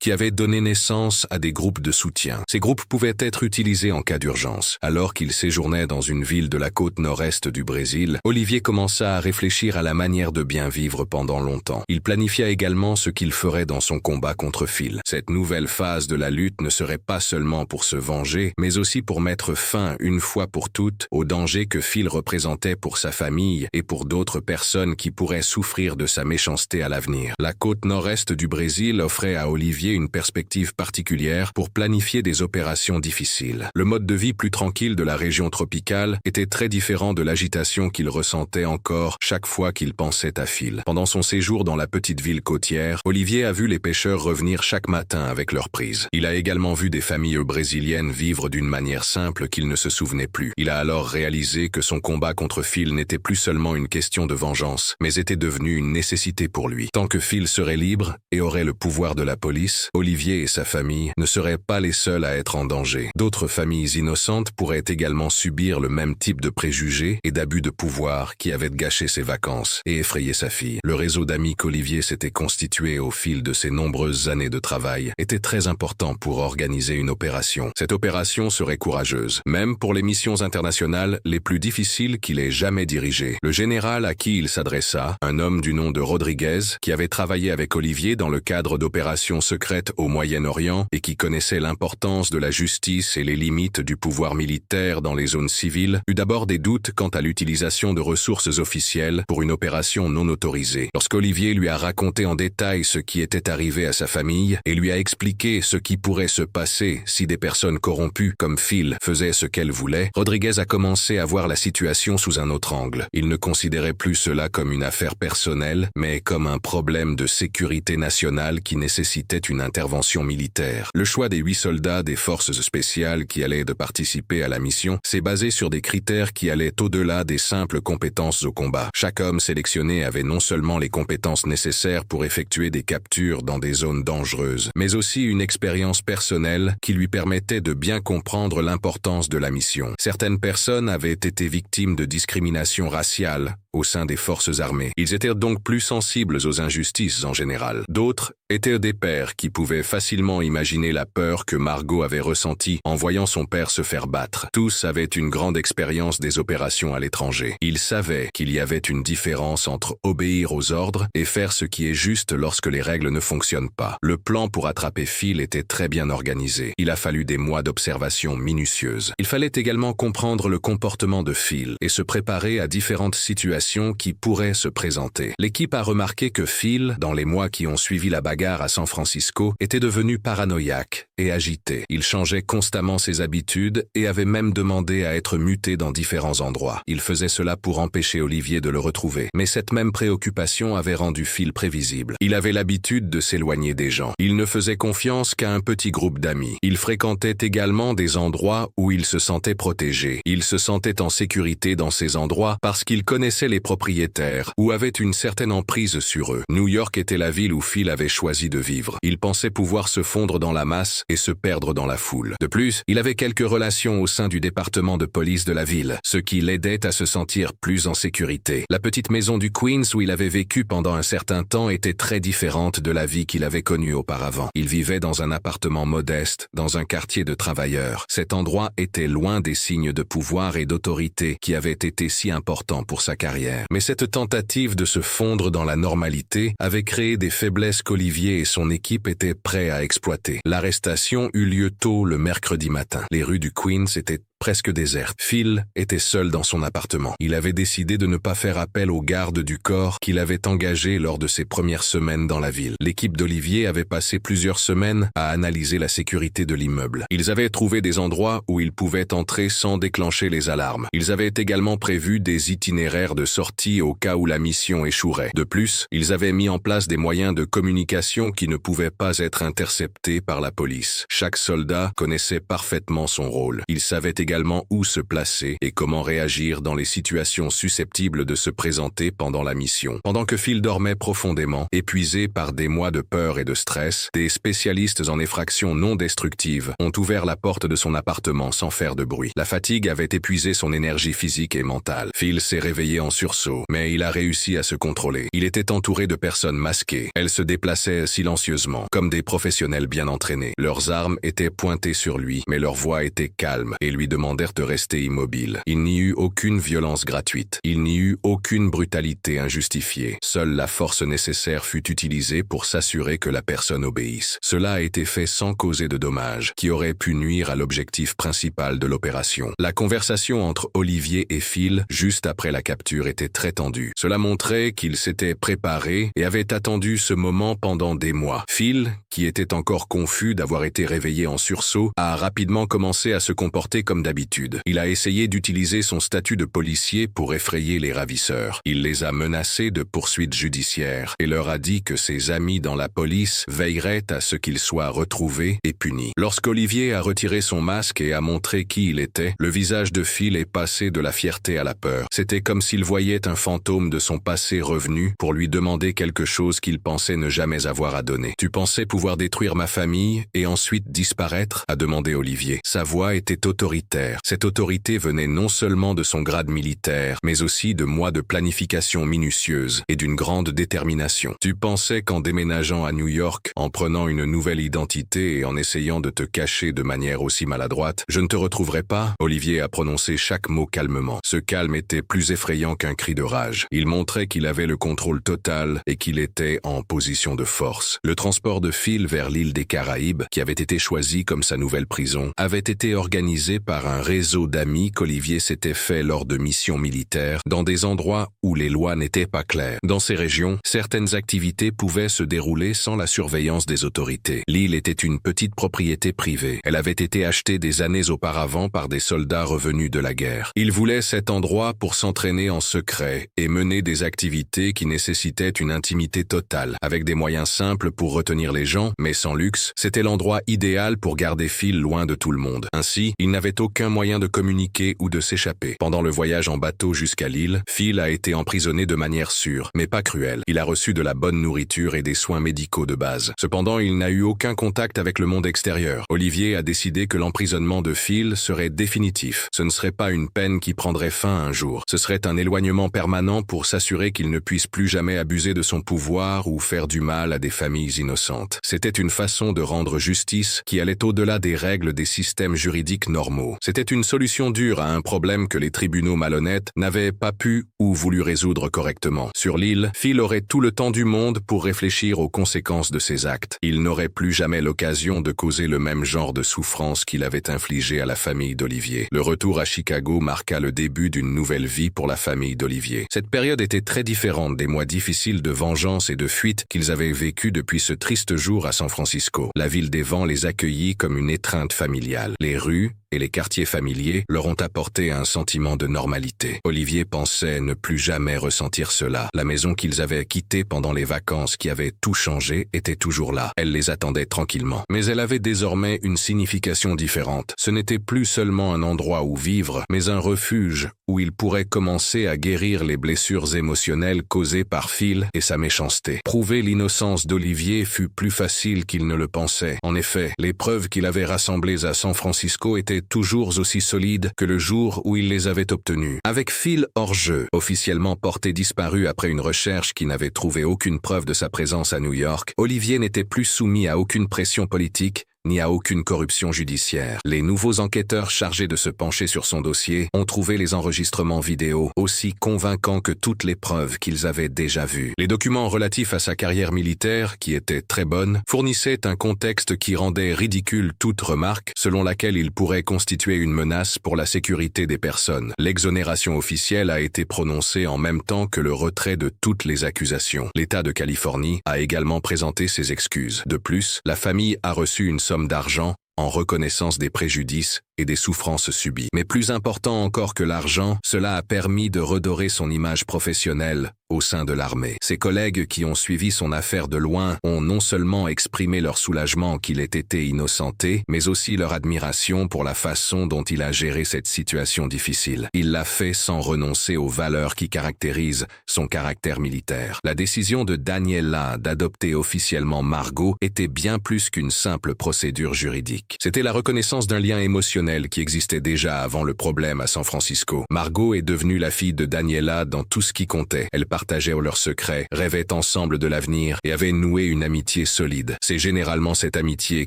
Speaker 1: qui avaient donné naissance à des groupes de soutien. Ces groupes pouvaient être utilisés en cas d'urgence. Alors qu'il séjournait dans une ville de la côte nord-est du Brésil, Olivier commença à réfléchir à la manière de bien vivre pendant longtemps. Il planifia également ce qu'il ferait dans son combat contre Phil. Cette nouvelle phase de la lutte ne serait pas seulement pour se venger, mais aussi pour mettre fin une fois pour toutes au danger que Phil représentait pour sa famille et pour d'autres personnes qui pourraient souffrir de sa méchanceté à l'avenir. La côte nord-est du Brésil offrait à Olivier une perspective particulière pour planifier des opérations difficiles. Le mode de vie plus tranquille de la région tropicale était très différent de l'agitation qu'il ressentait encore chaque fois qu'il pensait à Phil. Pendant son séjour dans la petite ville côtière, Olivier a vu les pêcheurs revenir chaque matin avec leurs prises. Il a également vu des familles brésiliennes vivre d'une manière simple qu'il ne se souvenait plus. Il a alors réalisé que son combat contre Phil n'était plus seulement une question de vengeance, mais était devenu une nécessité pour lui. Tant que Phil serait libre et aurait le pouvoir de la police, Olivier et sa famille ne seraient pas les seuls à être en danger. D'autres familles innocentes pourraient également subir le même type de préjugés et d'abus de pouvoir qui avaient gâché ses vacances et effrayé sa fille. Le réseau d'amis qu'Olivier s'était constitué au fil de ses nombreuses années de travail était très important pour organiser une opération. Cette opération serait courageuse, même pour les missions internationales les plus difficiles qu'il ait jamais dirigées. Le général à qui il s'adressa, un homme du nom de Rodriguez, qui avait travaillé avec Olivier dans le cadre d'opérations secrètes au Moyen-Orient et qui connaissait l'importance de la justice et les limites du pouvoir militaire dans les zones civiles, eut d'abord des doutes quant à l'utilisation de ressources officielles pour une opération non autorisée. Lorsqu'Olivier lui a raconté en détail ce qui était arrivé à sa famille et lui a expliqué ce qui pourrait se passer si des personnes corrompues comme Phil faisaient ce qu'elles voulaient, Rodriguez a commencé à voir la situation sous un autre angle. Il ne considérait plus cela comme une affaire personnelle, mais comme un problème de sécurité nationale qui nécessitait une intervention militaire. Le choix des 8 soldats des forces spéciales qui allaient de participer à la mission s'est basé sur des critères qui allaient au-delà des simples compétences au combat. Chaque homme sélectionné avait non seulement les compétences nécessaires pour effectuer des captures dans des zones dangereuses, mais aussi une expérience personnelle qui lui permettait de bien comprendre l'importance de la mission. Certaines personnes avaient été victimes de discrimination raciale au sein des forces armées. Ils étaient donc plus sensibles aux injustices en général. D'autres étaient des pères qui pouvaient facilement imaginer la peur que Margot avait ressentie en voyant son père se faire battre. Tous avaient une grande expérience des opérations à l'étranger. Ils savaient qu'il y avait une différence entre obéir aux ordres et faire ce qui est juste lorsque les règles ne fonctionnent pas. Le plan pour attraper Phil était très bien organisé. Il a fallu des mois d'observation minutieuse. Il fallait également comprendre le comportement de Phil et se préparer à différentes situations qui pourraient se présenter. L'équipe a remarqué que Phil, dans les mois qui ont suivi la bagarre gare à San Francisco, était devenu paranoïaque et agité. Il changeait constamment ses habitudes et avait même demandé à être muté dans différents endroits. Il faisait cela pour empêcher Olivier de le retrouver. Mais cette même préoccupation avait rendu Phil prévisible. Il avait l'habitude de s'éloigner des gens. Il ne faisait confiance qu'à un petit groupe d'amis. Il fréquentait également des endroits où il se sentait protégé. Il se sentait en sécurité dans ces endroits parce qu'il connaissait les propriétaires ou avait une certaine emprise sur eux. New York était la ville où Phil avait choisi de vivre. Il pensait pouvoir se fondre dans la masse et se perdre dans la foule. De plus, il avait quelques relations au sein du département de police de la ville, ce qui l'aidait à se sentir plus en sécurité. La petite maison du Queens où il avait vécu pendant un certain temps était très différente de la vie qu'il avait connue auparavant. Il vivait dans un appartement modeste, dans un quartier de travailleurs. Cet endroit était loin des signes de pouvoir et d'autorité qui avaient été si importants pour sa carrière. Mais cette tentative de se fondre dans la normalité avait créé des faiblesses qu'Olivier et son équipe étaient prêts à exploiter. L'arrestation eut lieu tôt le mercredi matin. Les rues du Queens étaient presque déserte. Phil était seul dans son appartement. Il avait décidé de ne pas faire appel aux gardes du corps qu'il avait engagés lors de ses premières semaines dans la ville. L'équipe d'Olivier avait passé plusieurs semaines à analyser la sécurité de l'immeuble. Ils avaient trouvé des endroits où ils pouvaient entrer sans déclencher les alarmes. Ils avaient également prévu des itinéraires de sortie au cas où la mission échouerait. De plus, ils avaient mis en place des moyens de communication qui ne pouvaient pas être interceptés par la police. Chaque soldat connaissait parfaitement son rôle. Il savait également où se placer et comment réagir dans les situations susceptibles de se présenter pendant la mission. Pendant que Phil dormait profondément, épuisé par des mois de peur et de stress, des spécialistes en effractions non destructives ont ouvert la porte de son appartement sans faire de bruit. La fatigue avait épuisé son énergie physique et mentale. Phil s'est réveillé en sursaut, mais il a réussi à se contrôler. Il était entouré de personnes masquées. Elles se déplaçaient silencieusement, comme des professionnels bien entraînés. Leurs armes étaient pointées sur lui, mais leur voix était calme et lui demandèrent de rester immobile. Il n'y eut aucune violence gratuite. Il n'y eut aucune brutalité injustifiée. Seule la force nécessaire fut utilisée pour s'assurer que la personne obéisse. Cela a été fait sans causer de dommages, qui auraient pu nuire à l'objectif principal de l'opération. La conversation entre Olivier et Phil, juste après la capture, était très tendue. Cela montrait qu'il s'était préparé et avait attendu ce moment pendant des mois. Phil, qui était encore confus d'avoir été réveillé en sursaut, a rapidement commencé à se comporter comme d'habitude. Il a essayé d'utiliser son statut de policier pour effrayer les ravisseurs. Il les a menacés de poursuites judiciaires et leur a dit que ses amis dans la police veilleraient à ce qu'il soit retrouvé et puni. Lorsqu'Olivier a retiré son masque et a montré qui il était, le visage de Phil est passé de la fierté à la peur. C'était comme s'il voyait un fantôme de son passé revenu pour lui demander quelque chose qu'il pensait ne jamais avoir à donner. « Tu pensais pouvoir détruire ma famille et ensuite disparaître ?» a demandé Olivier. Sa voix était autoritaire. Cette autorité venait non seulement de son grade militaire, mais aussi de mois de planification minutieuse et d'une grande détermination. Tu pensais qu'en déménageant à New York, en prenant une nouvelle identité et en essayant de te cacher de manière aussi maladroite, je ne te retrouverais pas? Olivier a prononcé chaque mot calmement. Ce calme était plus effrayant qu'un cri de rage. Il montrait qu'il avait le contrôle total et qu'il était en position de force. Le transport de Phil vers l'île des Caraïbes, qui avait été choisi comme sa nouvelle prison, avait été organisé par un réseau d'amis qu'Olivier s'était fait lors de missions militaires dans des endroits où les lois n'étaient pas claires. Dans ces régions, certaines activités pouvaient se dérouler sans la surveillance des autorités. L'île était une petite propriété privée. Elle avait été achetée des années auparavant par des soldats revenus de la guerre. Ils voulaient cet endroit pour s'entraîner en secret et mener des activités qui nécessitaient une intimité totale. Avec des moyens simples pour retenir les gens, mais sans luxe, c'était l'endroit idéal pour garder Phil loin de tout le monde. Ainsi, il n'avait aucun moyen de communiquer ou de s'échapper. Pendant le voyage en bateau jusqu'à l'île, Phil a été emprisonné de manière sûre, mais pas cruelle. Il a reçu de la bonne nourriture et des soins médicaux de base. Cependant, il n'a eu aucun contact avec le monde extérieur. Olivier a décidé que l'emprisonnement de Phil serait définitif. Ce ne serait pas une peine qui prendrait fin un jour. Ce serait un éloignement permanent pour s'assurer qu'il ne puisse plus jamais abuser de son pouvoir ou faire du mal à des familles innocentes. C'était une façon de rendre justice qui allait au-delà des règles des systèmes juridiques normaux. C'était une solution dure à un problème que les tribunaux malhonnêtes n'avaient pas pu ou voulu résoudre correctement. Sur l'île, Phil aurait tout le temps du monde pour réfléchir aux conséquences de ses actes. Il n'aurait plus jamais l'occasion de causer le même genre de souffrance qu'il avait infligé à la famille d'Olivier. Le retour à Chicago marqua le début d'une nouvelle vie pour la famille d'Olivier. Cette période était très différente des mois difficiles de vengeance et de fuite qu'ils avaient vécus depuis ce triste jour à San Francisco. La ville des vents les accueillit comme une étreinte familiale. Les rues et les quartiers familiers leur ont apporté un sentiment de normalité. Olivier pensait ne plus jamais ressentir cela. La maison qu'ils avaient quittée pendant les vacances qui avait tout changé était toujours là. Elle les attendait tranquillement. Mais elle avait désormais une signification différente. Ce n'était plus seulement un endroit où vivre, mais un refuge où il pourrait commencer à guérir les blessures émotionnelles causées par Phil et sa méchanceté. Prouver l'innocence d'Olivier fut plus facile qu'il ne le pensait. En effet, les preuves qu'il avait rassemblées à San Francisco étaient toujours aussi solides que le jour où il les avait obtenues. Avec Phil hors jeu, officiellement porté disparu après une recherche qui n'avait trouvé aucune preuve de sa présence à New York, Olivier n'était plus soumis à aucune pression politique ni à aucune corruption judiciaire. Les nouveaux enquêteurs chargés de se pencher sur son dossier ont trouvé les enregistrements vidéo aussi convaincants que toutes les preuves qu'ils avaient déjà vues. Les documents relatifs à sa carrière militaire, qui était très bonne, fournissaient un contexte qui rendait ridicule toute remarque selon laquelle il pourrait constituer une menace pour la sécurité des personnes. L'exonération officielle a été prononcée en même temps que le retrait de toutes les accusations. L'État de Californie a également présenté ses excuses. De plus, la famille a reçu une somme d'argent en reconnaissance des préjudices et des souffrances subies. Mais plus important encore que l'argent, cela a permis de redorer son image professionnelle au sein de l'armée. Ses collègues qui ont suivi son affaire de loin ont non seulement exprimé leur soulagement qu'il ait été innocenté, mais aussi leur admiration pour la façon dont il a géré cette situation difficile. Il l'a fait sans renoncer aux valeurs qui caractérisent son caractère militaire. La décision de Daniela d'adopter officiellement Margot était bien plus qu'une simple procédure juridique. C'était la reconnaissance d'un lien émotionnel qui existait déjà avant le problème à San Francisco. Margot est devenue la fille de Daniela dans tout ce qui comptait. Elle partageaient leurs secrets, rêvaient ensemble de l'avenir et avaient noué une amitié solide. C'est généralement cette amitié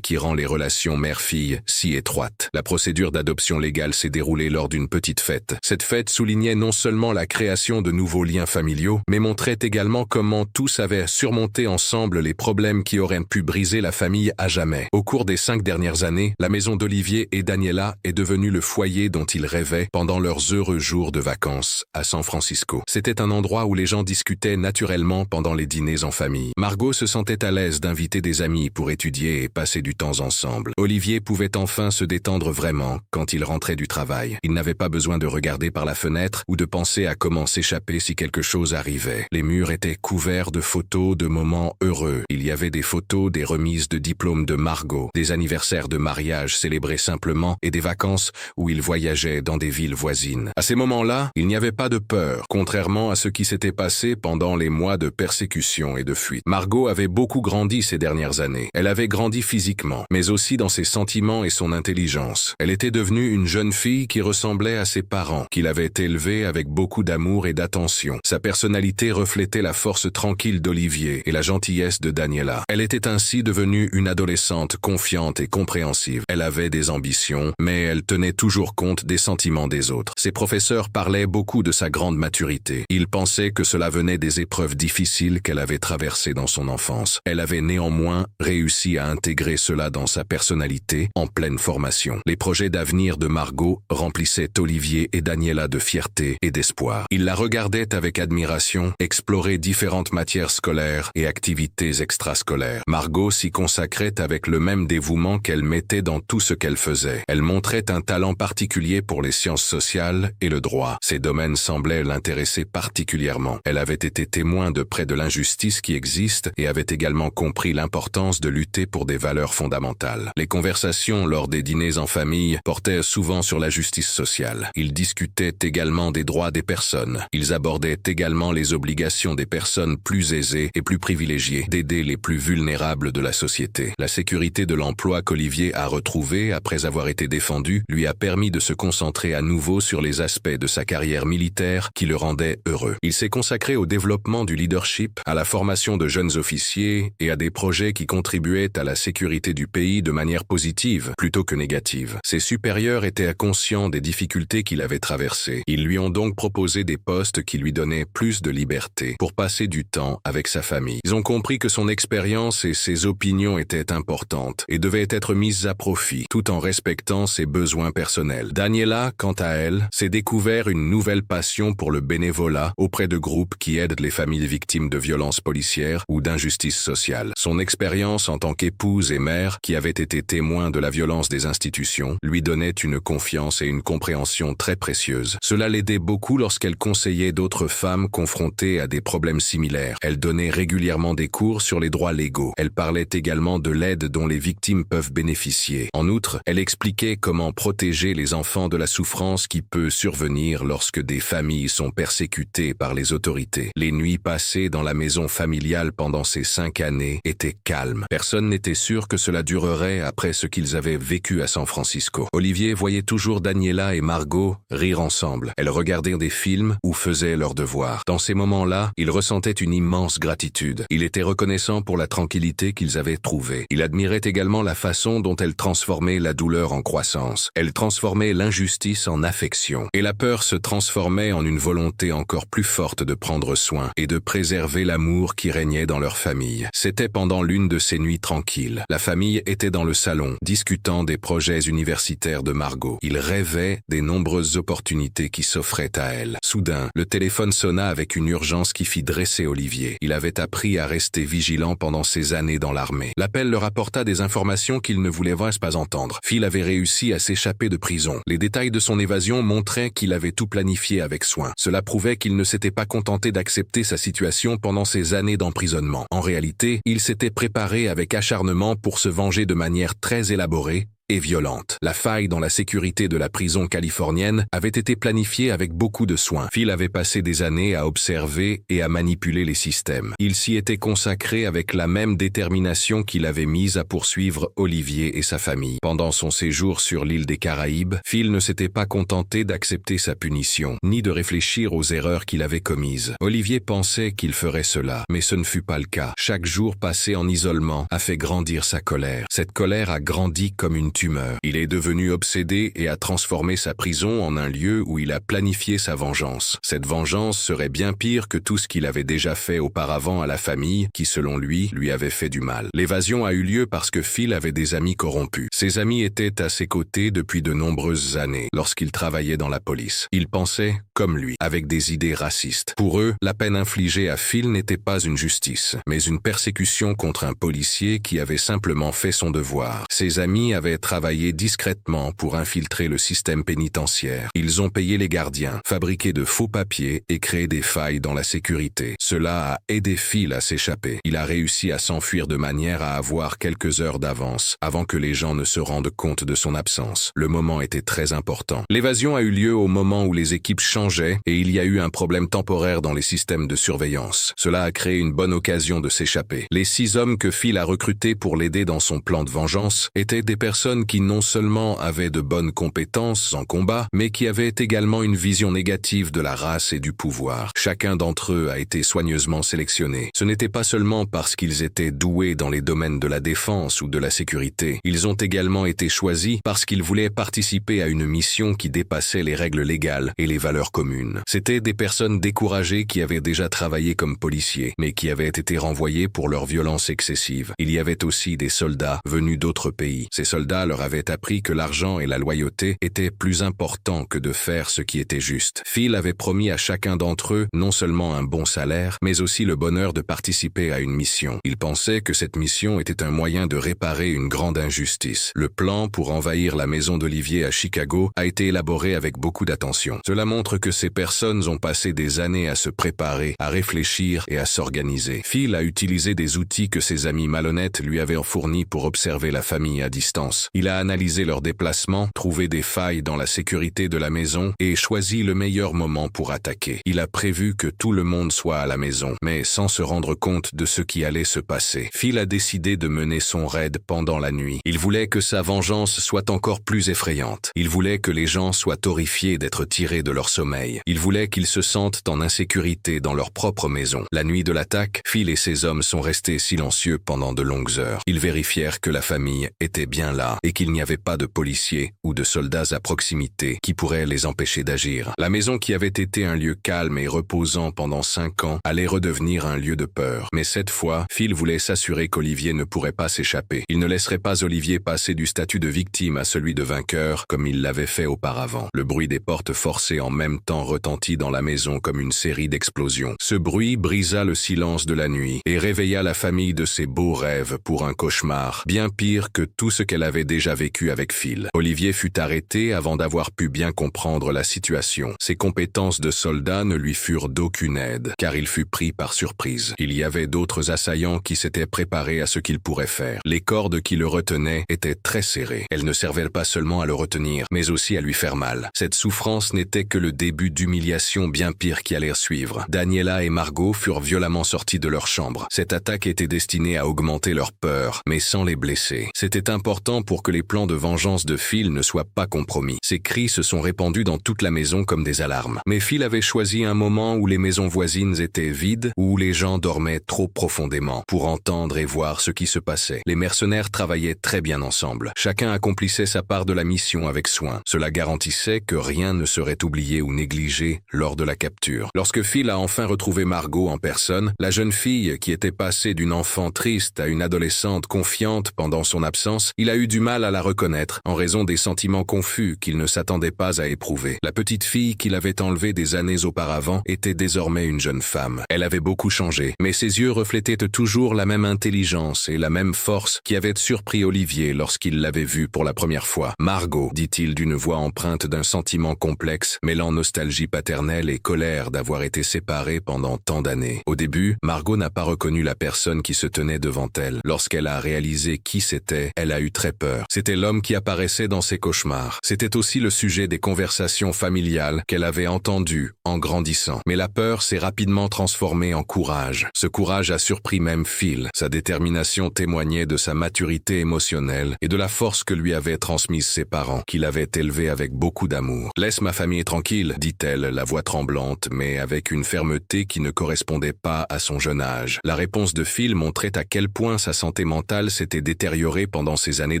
Speaker 1: qui rend les relations mère-fille si étroites. La procédure d'adoption légale s'est déroulée lors d'une petite fête. Cette fête soulignait non seulement la création de nouveaux liens familiaux, mais montrait également comment tous avaient surmonté ensemble les problèmes qui auraient pu briser la famille à jamais. Au cours des 5 dernières années, la maison d'Olivier et Daniela est devenue le foyer dont ils rêvaient pendant leurs heureux jours de vacances à San Francisco. C'était un endroit où les gens discutaient naturellement pendant les dîners en famille. Margot se sentait à l'aise d'inviter des amis pour étudier et passer du temps ensemble. Olivier pouvait enfin se détendre vraiment quand il rentrait du travail. Il n'avait pas besoin de regarder par la fenêtre ou de penser à comment s'échapper si quelque chose arrivait. Les murs étaient couverts de photos de moments heureux. Il y avait des photos des remises de diplômes de Margot, des anniversaires de mariage célébrés simplement et des vacances où il voyageait dans des villes voisines. À ces moments-là, il n'y avait pas de peur, contrairement à ce qui s'était passé pendant les mois de persécution et de fuite. Margot avait beaucoup grandi ces dernières années. Elle avait grandi physiquement, mais aussi dans ses sentiments et son intelligence. Elle était devenue une jeune fille qui ressemblait à ses parents, qu'il avait élevée avec beaucoup d'amour et d'attention. Sa personnalité reflétait la force tranquille d'Olivier et la gentillesse de Daniela. Elle était ainsi devenue une adolescente confiante et compréhensive. Elle avait des ambitions, mais elle tenait toujours compte des sentiments des autres. Ses professeurs parlaient beaucoup de sa grande maturité. Ils pensaient que cela venait des épreuves difficiles qu'elle avait traversées dans son enfance. Elle avait néanmoins réussi à intégrer cela dans sa personnalité en pleine formation. Les projets d'avenir de Margot remplissaient Olivier et Daniela de fierté et d'espoir. Ils la regardaient avec admiration, explorer différentes matières scolaires et activités extrascolaires. Margot s'y consacrait avec le même dévouement qu'elle mettait dans tout ce qu'elle faisait. Elle montrait un talent particulier pour les sciences sociales et le droit. Ces domaines semblaient l'intéresser particulièrement. Elle avait été témoin de près de l'injustice qui existe et avait également compris l'importance de lutter pour des valeurs fondamentales. Les conversations lors des dîners en famille portaient souvent sur la justice sociale. Ils discutaient également des droits des personnes. Ils abordaient également les obligations des personnes plus aisées et plus privilégiées d'aider les plus vulnérables de la société. La sécurité de l'emploi qu'Olivier a retrouvée après avoir été défendu défendu lui a permis de se concentrer à nouveau sur les aspects de sa carrière militaire qui le rendaient heureux. Il s'est consacré au développement du leadership, à la formation de jeunes officiers et à des projets qui contribuaient à la sécurité du pays de manière positive plutôt que négative. Ses supérieurs étaient conscients des difficultés qu'il avait traversées. Ils lui ont donc proposé des postes qui lui donnaient plus de liberté pour passer du temps avec sa famille. Ils ont compris que son expérience et ses opinions étaient importantes et devaient être mises à profit tout en respectant ses besoins personnels. Daniela, quant à elle, s'est découvert une nouvelle passion pour le bénévolat auprès de groupes qui aident les familles victimes de violences policières ou d'injustices sociales. Son expérience en tant qu'épouse et mère, qui avait été témoin de la violence des institutions, lui donnait une confiance et une compréhension très précieuses. Cela l'aidait beaucoup lorsqu'elle conseillait d'autres femmes confrontées à des problèmes similaires. Elle donnait régulièrement des cours sur les droits légaux. Elle parlait également de l'aide dont les victimes peuvent bénéficier. En outre, elle expliquait comment protéger les enfants de la souffrance qui peut survenir lorsque des familles sont persécutées par les autorités. Les nuits passées dans la maison familiale pendant ces 5 années étaient calmes. Personne n'était sûr que cela durerait après ce qu'ils avaient vécu à San Francisco. Olivier voyait toujours Daniela et Margot rire ensemble. Elles regardaient des films ou faisaient leurs devoirs. Dans ces moments-là, il ressentait une immense gratitude. Il était reconnaissant pour la tranquillité qu'ils avaient trouvée. Il admirait également la façon dont elles transformaient la douleur en croissance. Elles transformaient l'injustice en affection. Et la peur se transformait en une volonté encore plus forte de prendre soin et de préserver l'amour qui régnait dans leur famille. C'était pendant l'une de ces nuits tranquilles. La famille était dans le salon, discutant des projets universitaires de Margot. Ils rêvaient des nombreuses opportunités qui s'offraient à elle. Soudain, le téléphone sonna avec une urgence qui fit dresser Olivier. Il avait appris à rester vigilant pendant ses années dans l'armée. L'appel leur apporta des informations qu'il ne voulait pas entendre. Phil avait réussi à s'échapper de prison. Les détails de son évasion montraient qu'il avait tout planifié avec soin. Cela prouvait qu'il ne s'était pas contenté d'accepter sa situation pendant ces années d'emprisonnement. En réalité, il s'était préparé avec acharnement pour se venger de manière très élaborée et violente. La faille dans la sécurité de la prison californienne avait été planifiée avec beaucoup de soin. Phil avait passé des années à observer et à manipuler les systèmes. Il s'y était consacré avec la même détermination qu'il avait mise à poursuivre Olivier et sa famille. Pendant son séjour sur l'île des Caraïbes, Phil ne s'était pas contenté d'accepter sa punition, ni de réfléchir aux erreurs qu'il avait commises. Olivier pensait qu'il ferait cela, mais ce ne fut pas le cas. Chaque jour passé en isolement a fait grandir sa colère. Cette colère a grandi comme une tumeur. Il est devenu obsédé et a transformé sa prison en un lieu où il a planifié sa vengeance. Cette vengeance serait bien pire que tout ce qu'il avait déjà fait auparavant à la famille qui, selon lui avait fait du mal. L'évasion a eu lieu parce que Phil avait des amis corrompus. Ses amis étaient à ses côtés depuis de nombreuses années lorsqu'il travaillait dans la police. Ils pensaient comme lui, avec des idées racistes. Pour eux, la peine infligée à Phil n'était pas une justice, mais une persécution contre un policier qui avait simplement fait son devoir. Ses amis avaient travaillé discrètement pour infiltrer le système pénitentiaire. Ils ont payé les gardiens, fabriqué de faux papiers et créé des failles dans la sécurité. Cela a aidé Phil à s'échapper. Il a réussi à s'enfuir de manière à avoir quelques heures d'avance, avant que les gens ne se rendent compte de son absence. Le moment était très important. L'évasion a eu lieu au moment où les équipes changeaient et il y a eu un problème temporaire dans les systèmes de surveillance. Cela a créé une bonne occasion de s'échapper. Les 6 hommes que Phil a recrutés pour l'aider dans son plan de vengeance étaient des personnes qui non seulement avaient de bonnes compétences en combat, mais qui avaient également une vision négative de la race et du pouvoir. Chacun d'entre eux a été soigneusement sélectionné. Ce n'était pas seulement parce qu'ils étaient doués dans les domaines de la défense ou de la sécurité. Ils ont également été choisis parce qu'ils voulaient participer à une mission qui dépassait les règles légales et les valeurs communes. C'étaient des personnes découragées qui avaient déjà travaillé comme policiers, mais qui avaient été renvoyées pour leur violence excessive. Il y avait aussi des soldats venus d'autres pays. Ces soldats leur avaient appris que l'argent et la loyauté étaient plus importants que de faire ce qui était juste. Phil avait promis à chacun d'entre eux non seulement un bon salaire, mais aussi le bonheur de participer à une mission. Il pensait que cette mission était un moyen de réparer une grande injustice. Le plan pour envahir la maison d'Olivier à Chicago a été élaboré avec beaucoup d'attention. Cela montre que ces personnes ont passé des années à se préparer, à réfléchir et à s'organiser. Phil a utilisé des outils que ses amis malhonnêtes lui avaient fournis pour observer la famille à distance. Il a analysé leurs déplacements, trouvé des failles dans la sécurité de la maison et choisi le meilleur moment pour attaquer. Il a prévu que tout le monde soit à la maison, mais sans se rendre compte de ce qui allait se passer. Phil a décidé de mener son raid pendant la nuit. Il voulait que sa vengeance soit encore plus effrayante. Il voulait que les gens soient horrifiés d'être tirés de leur sommeil. Il voulait qu'ils se sentent en insécurité dans leur propre maison. La nuit de l'attaque, Phil et ses hommes sont restés silencieux pendant de longues heures. Ils vérifièrent que la famille était bien là et qu'il n'y avait pas de policiers ou de soldats à proximité qui pourraient les empêcher d'agir. La maison qui avait été un lieu calme et reposant pendant 5 ans allait redevenir un lieu de peur. Mais cette fois, Phil voulait s'assurer qu'Olivier ne pourrait pas s'échapper. Il ne laisserait pas Olivier passer du statut de victime à celui de vainqueur comme il l'avait fait auparavant. Le bruit des portes forcées en même temps retentit dans la maison comme une série d'explosions. Ce bruit brisa le silence de la nuit et réveilla la famille de ses beaux rêves pour un cauchemar, bien pire que tout ce qu'elle avait déjà vécu avec Phil. Olivier fut arrêté avant d'avoir pu bien comprendre la situation. Ses compétences de soldat ne lui furent d'aucune aide, car il fut pris par surprise. Il y avait d'autres assaillants qui s'étaient préparés à ce qu'il pourrait faire. Les cordes qui le retenaient étaient très serrées. Elles ne servaient pas seulement à le retenir, mais aussi à lui faire mal. Cette souffrance n'était que le début d'humiliations bien pires qui allèrent suivre. Daniela et Margot furent violemment sortis de leur chambre. Cette attaque était destinée à augmenter leur peur, mais sans les blesser. C'était important pour que les plans de vengeance de Phil ne soient pas compromis. Ses cris se sont répandus dans toute la maison comme des alarmes. Mais Phil avait choisi un moment où les maisons voisines étaient vides, où les gens dormaient trop profondément pour entendre et voir ce qui se passait. Les mercenaires travaillaient très bien ensemble. Chacun accomplissait sa part de la mission avec soin. Cela garantissait que rien ne serait oublié ou négligé lors de la capture. Lorsque Phil a enfin retrouvé Margot en personne, la jeune fille qui était passée d'une enfant triste à une adolescente confiante pendant son absence, il a eu du mal à la reconnaître en raison des sentiments confus qu'il ne s'attendait pas à éprouver. La petite fille qu'il avait enlevée des années auparavant était désormais une jeune femme. Elle avait beaucoup changé, mais ses yeux reflétaient toujours la même intelligence et la même force qui avait surpris Olivier lorsqu'il l'avait vue pour la première fois. « Margot », dit-il d'une voix empreinte d'un sentiment complexe, mêlant nostalgie paternelle et colère d'avoir été séparés pendant tant d'années. Au début, Margot n'a pas reconnu la personne qui se tenait devant elle. Lorsqu'elle a réalisé qui c'était, elle a eu très peur. C'était l'homme qui apparaissait dans ses cauchemars. C'était aussi le sujet des conversations familiales qu'elle avait entendues en grandissant. Mais la peur s'est rapidement transformée en courage. Ce courage a surpris même Phil. Sa détermination témoignait de sa maturité émotionnelle et de la force que lui avaient transmise ses parents, qu'il avait élevé avec beaucoup d'amour. « Laisse ma famille tranquille », dit-elle, la voix tremblante, mais avec une fermeté qui ne correspondait pas à son jeune âge. La réponse de Phil montrait à quel point sa santé mentale s'était détériorée pendant ces années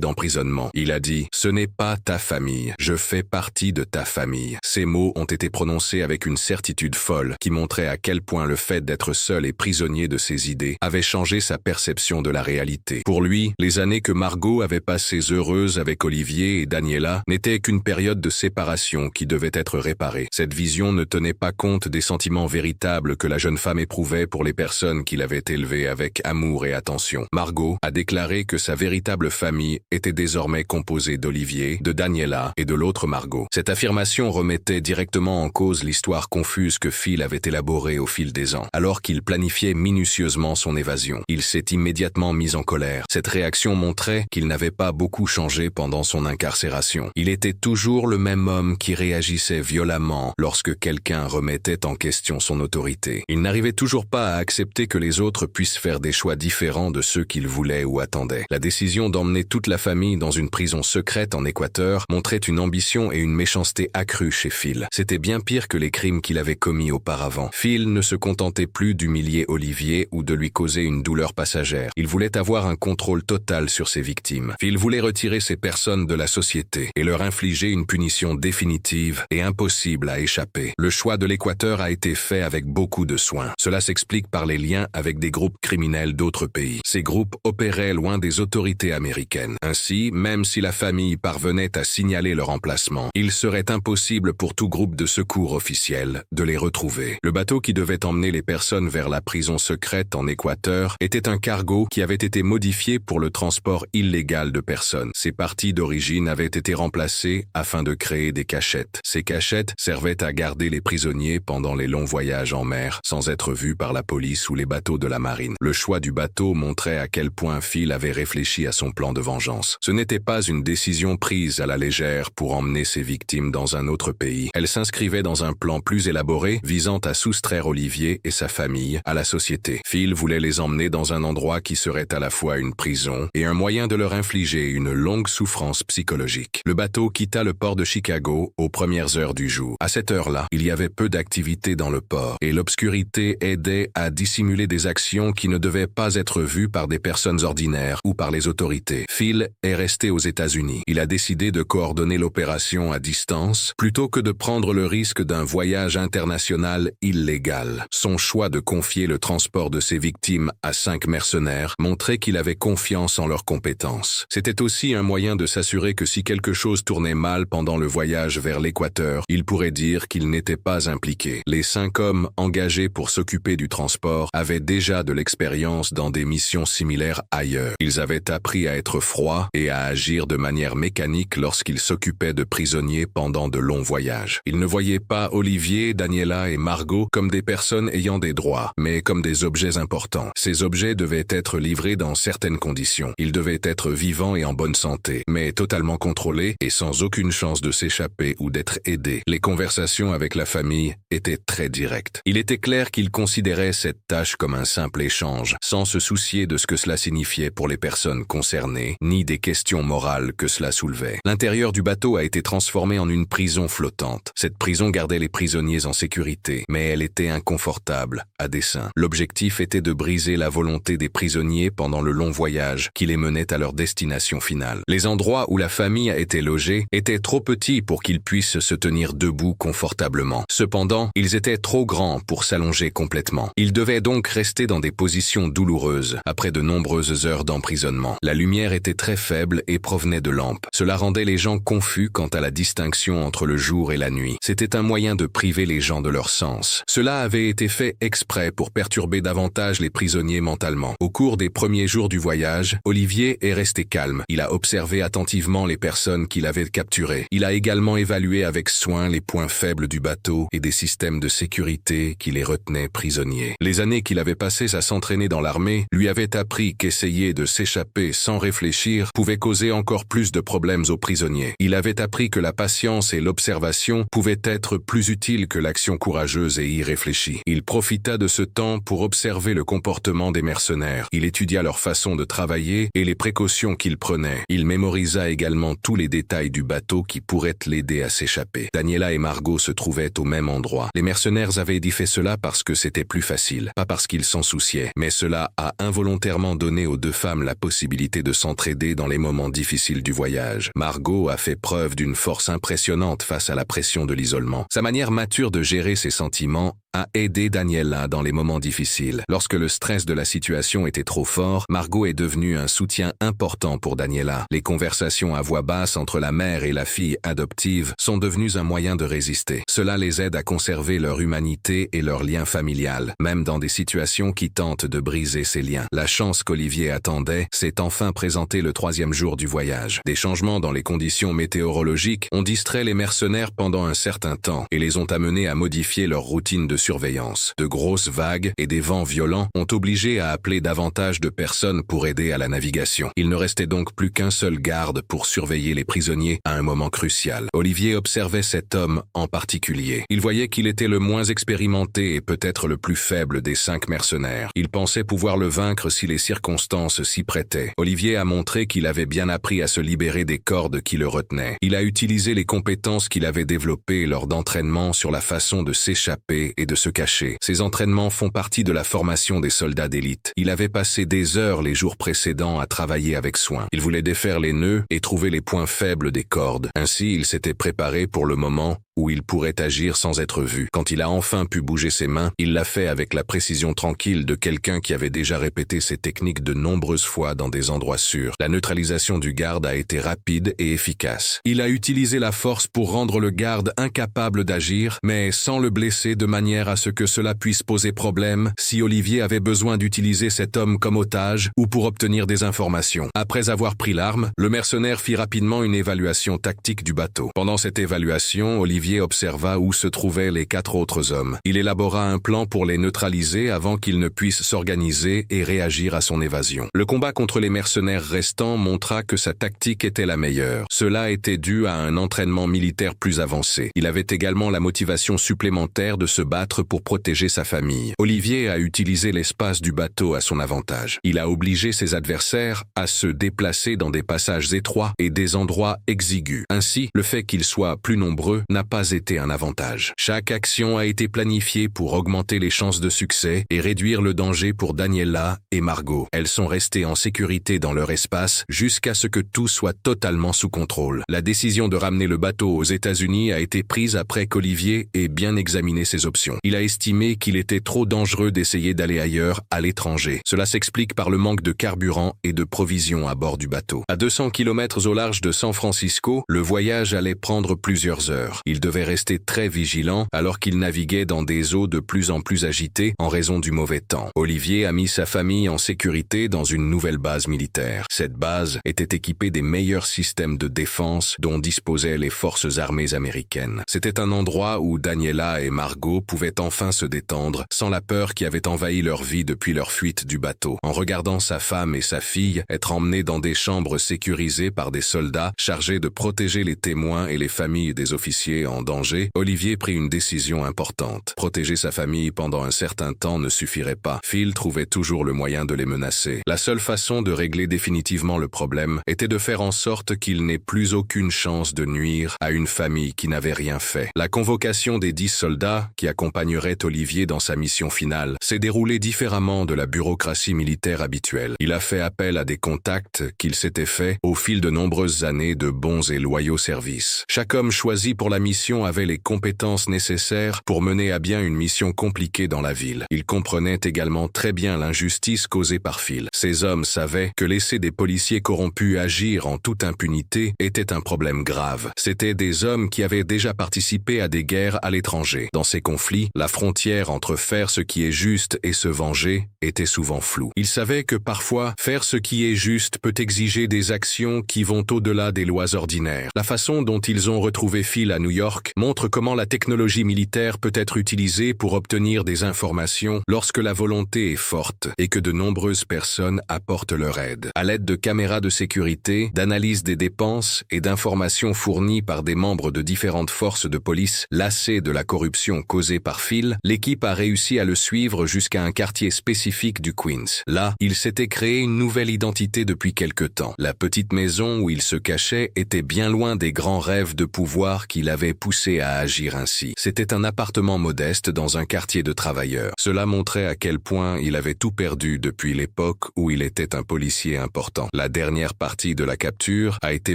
Speaker 1: d'emprisonnement. Il a dit « Ce n'est pas ta famille, je fais partie de ta famille ». Ces mots ont été prononcés avec une certitude folle qui montrait à quel point le fait d'être seul et prisonnier de ses idées avait changé sa perception de la réalité. Pour lui, les années que Margot avait passées heureuses avec Olivier et Daniela n'étaient qu'une période de séparation qui devait être réparée. Cette vision ne tenait pas compte des sentiments véritables que la jeune femme éprouvait pour les personnes qu'il avait élevées avec amour et attention. Margot a déclaré que sa véritable famille était désormais composée d'Olivier, de Daniela et de l'autre Margot. Cette affirmation remettait directement en cause l'histoire confuse que Phil avait élaborée au fil des ans. Alors qu'il planifiait minutieusement son évasion, il s'est immédiatement mis en colère. Cette réaction montrait qu'il n'avait pas beaucoup changé pendant son incarcération. Il était toujours le même homme qui réagissait violemment lorsque quelqu'un remettait en question son autorité. Il n'arrivait toujours pas à accepter que les autres puissent faire des choix différents de ceux qu'il voulait ou attendait. La décision d'emmener toute la famille dans une prison secrète en Équateur montrait une ambition et une méchanceté accrues chez Phil. C'était bien pire que les crimes qu'il avait commis auparavant. Phil ne se contentait plus d'humilier Olivier ou de lui causer une douleur passagère. Il voulait avoir un contrôle total sur ses victimes. Phil voulait retirer ces personnes de la société et leur infliger une punition définitive et impossible à échapper. Le choix de l'Équateur a été fait avec beaucoup de soin. Cela s'explique par les liens avec des groupes criminels d'autres pays. Ces groupes opéraient loin des autorités américaines. Ainsi, même si la famille parvenait à signaler leur emplacement, il serait impossible pour tout groupe de secours officiel de les retrouver. Le bateau qui devait emmener les personnes vers la prison secrète en Équateur était un cargo qui avait été modifié pour le transport illégal de personnes. Ces parties d'origine avaient été remplacées afin de créer des cachettes. Ces cachettes servaient à garder les prisonniers pendant les longs voyages en mer, sans être vus par la police ou les bateaux de la marine. Le choix du bateau montrait à quel point Phil avait réfléchi à son plan de vengeance. Ce n'était pas une décision prise à la légère pour emmener ses victimes dans un autre pays. Elle s'inscrivait dans un plan plus élaboré visant à soustraire Olivier et sa famille à la société. Phil voulait les emmener dans un endroit qui serait à la fois une prison et un moyen de leur infliger une longue souffrance psychologique. Le bateau quitta le port de Chicago aux premières heures du jour. À cette heure-là, il y avait peu d'activité dans le port et l'obscurité aidait à dissimuler des actions qui ne devaient pas être vues par des personnes ordinaires ou par les autorités. Phil est resté aux États-Unis. Il a décidé de coordonner l'opération à distance plutôt que de prendre le risque d'un voyage international illégal. Son choix de confier le transport de ses victimes à 5 mercenaires montrait qu'il avait confiance en leurs compétences. C'était aussi un moyen de s'assurer que si quelque chose tournait mal pendant le voyage vers l'équateur, il pourrait dire qu'il n'était pas impliqué. Les 5 hommes engagés pour s'occuper du transport avaient déjà de l'expérience dans des missions similaires ailleurs. Ils avaient appris à être froids et à agir de manière mécanique lorsqu'ils s'occupaient de prisonniers pendant de longs voyages. Ils ne voyaient pas Olivier, Daniela et Margot comme des personnes ayant des droits, mais comme des objets importants. Ces objets devaient être livrés dans certaines conditions. Ils devaient être vivants et en bonne santé, mais totalement contrôlés et sans aucune chance de s'échapper ou d'être aidés. Les conversations avec la famille étaient très directes. Il était clair qu'ils considéraient cette tâche comme un simple échange, sans se soucier de ce que cela signifiait pour les personnes concernées, ni des questions morales que cela soulevait. L'intérieur du bateau a été transformé en une prison flottante. Cette prison gardait les prisonniers en sécurité, mais elle était inconfortable, à dessein. L'objectif était de briser la volonté des prisonniers pendant le long voyage qui les menait à leur destination finale. Les endroits où la famille a été logée étaient trop petits pour qu'ils puissent se tenir debout confortablement. Cependant, ils étaient trop grands pour s'allonger complètement. Ils devaient donc rester dans des positions douloureuses après de nombreuses heures d'emprisonnement. La lumière était très faible et provenait de lampes. Cela rendait les gens confus quant à la distinction entre le jour et la nuit. C'était un moyen de priver les gens de leur sens. Cela avait été fait exprès pour perturber davantage les prisonniers mentalement. Au cours des premiers jours du voyage, Olivier est resté calme. Il a observé attentivement les personnes qu'il avait capturées. Il a également évalué avec soin les points faibles du bateau et des systèmes de sécurité qui les retenaient prisonniers. Les années qu'il avait passées à s'entraîner dans l'armée lui avaient appris qu'essayer de s'échapper sans réfléchir pouvait causer encore plus de problèmes aux prisonniers. Il avait appris que la patience et l'observation pouvaient être plus utiles que l'action courageuse et irréfléchie. Il profita de ce temps pour observer le comportement des mercenaires. Il étudia leur façon de travailler et les précautions qu'ils prenaient. Il mémorisa également tous les détails du bateau qui pourraient l'aider à s'échapper. Daniela et Margot se trouvaient au même endroit. Les mercenaires avaient dit fait cela parce que c'était plus facile, pas parce qu'ils s'en souciaient, mais cela a involontairement donné aux 2 femmes la possibilité de s'entraider dans les moments difficiles du voyage. Margot a fait preuve d'une force impressionnante face à la pression de l'isolement. Sa manière mature de gérer ses sentiments a aidé Daniela dans les moments difficiles. Lorsque le stress de la situation était trop fort, Margot est devenue un soutien important pour Daniela. Les conversations à voix basse entre la mère et la fille adoptive sont devenues un moyen de résister. Cela les aide à conserver leur humanité et leur lien familial, même dans des situations qui tentent de briser ces liens. La chance qu'Olivier attendait s'est enfin présentée le 3e jour du voyage. Des changements dans les conditions météorologiques ont distrait les mercenaires pendant un certain temps et les ont amenés à modifier leur routine de surveillance. De grosses vagues et des vents violents ont obligé à appeler davantage de personnes pour aider à la navigation. Il ne restait donc plus qu'un seul garde pour surveiller les prisonniers à un moment crucial. Olivier observait cet homme en particulier. Il voyait qu'il était le moins expérimenté et peut-être le plus faible des 5 mercenaires. Il pensait pouvoir le vaincre si les circonstances s'y prêtaient. Olivier a montré qu'il avait bien appris à se libérer des cordes qui le retenaient. Il a utilisé les compétences qu'il avait développées lors d'entraînements sur la façon de s'échapper et de se cacher. Ces entraînements font partie de la formation des soldats d'élite. Il avait passé des heures les jours précédents à travailler avec soin. Il voulait défaire les nœuds et trouver les points faibles des cordes. Ainsi, il s'était préparé pour le moment où il pourrait agir sans être vu. Quand il a enfin pu bouger ses mains, il l'a fait avec la précision tranquille de quelqu'un qui avait déjà répété ces techniques de nombreuses fois dans des endroits sûrs. La neutralisation du garde a été rapide et efficace. Il a utilisé la force pour rendre le garde incapable d'agir, mais sans le blesser de manière à ce que cela puisse poser problème si Olivier avait besoin d'utiliser cet homme comme otage ou pour obtenir des informations. Après avoir pris l'arme, le mercenaire fit rapidement une évaluation tactique du bateau. Pendant cette évaluation, Olivier Olivier observa où se trouvaient les 4 autres hommes. Il élabora un plan pour les neutraliser avant qu'ils ne puissent s'organiser et réagir à son évasion. Le combat contre les mercenaires restants montra que sa tactique était la meilleure. Cela était dû à un entraînement militaire plus avancé. Il avait également la motivation supplémentaire de se battre pour protéger sa famille. Olivier a utilisé l'espace du bateau à son avantage. Il a obligé ses adversaires à se déplacer dans des passages étroits et des endroits exigus. Ainsi, le fait qu'ils soient plus nombreux n'a pas été un avantage. Chaque action a été planifiée pour augmenter les chances de succès et réduire le danger pour Daniela et Margot. Elles sont restées en sécurité dans leur espace jusqu'à ce que tout soit totalement sous contrôle. La décision de ramener le bateau aux États-Unis a été prise après qu'Olivier ait bien examiné ses options. Il a estimé qu'il était trop dangereux d'essayer d'aller ailleurs, à l'étranger. Cela s'explique par le manque de carburant et de provisions à bord du bateau. À 200 km au large de San Francisco, le voyage allait prendre plusieurs heures. Il devait rester très vigilant alors qu'il naviguait dans des eaux de plus en plus agitées en raison du mauvais temps. Olivier a mis sa famille en sécurité dans une nouvelle base militaire. Cette base était équipée des meilleurs systèmes de défense dont disposaient les forces armées américaines. C'était un endroit où Daniela et Margot pouvaient enfin se détendre sans la peur qui avait envahi leur vie depuis leur fuite du bateau. En regardant sa femme et sa fille être emmenées dans des chambres sécurisées par des soldats chargés de protéger les témoins et les familles des officiers en danger, Olivier prit une décision importante. Protéger sa famille pendant un certain temps ne suffirait pas. Phil trouvait toujours le moyen de les menacer. La seule façon de régler définitivement le problème était de faire en sorte qu'il n'ait plus aucune chance de nuire à une famille qui n'avait rien fait. La convocation des 10 soldats qui accompagneraient Olivier dans sa mission finale s'est déroulée différemment de la bureaucratie militaire habituelle. Il a fait appel à des contacts qu'il s'était faits au fil de nombreuses années de bons et loyaux services. Chaque homme choisi pour la mission avait les compétences nécessaires pour mener à bien une mission compliquée dans la ville. Il comprenait également très bien l'injustice causée par Phil. Ces hommes savaient que laisser des policiers corrompus agir en toute impunité était un problème grave. C'étaient des hommes qui avaient déjà participé à des guerres à l'étranger. Dans ces conflits, la frontière entre faire ce qui est juste et se venger était souvent floue. Ils savaient que parfois, faire ce qui est juste peut exiger des actions qui vont au-delà des lois ordinaires. La façon dont ils ont retrouvé Phil à New York montre comment la technologie militaire peut être utilisée pour obtenir des informations lorsque la volonté est forte et que de nombreuses personnes apportent leur aide. À l'aide de caméras de sécurité, d'analyse des dépenses et d'informations fournies par des membres de différentes forces de police lassées de la corruption causée par Phil, l'équipe a réussi à le suivre jusqu'à un quartier spécifique du Queens. Là, il s'était créé une nouvelle identité depuis quelque temps. La petite maison où il se cachait était bien loin des grands rêves de pouvoir qui l'avaient poussé à agir ainsi. C'était un appartement modeste dans un quartier de travailleurs. Cela montrait à quel point il avait tout perdu depuis l'époque où il était un policier important. La dernière partie de la capture a été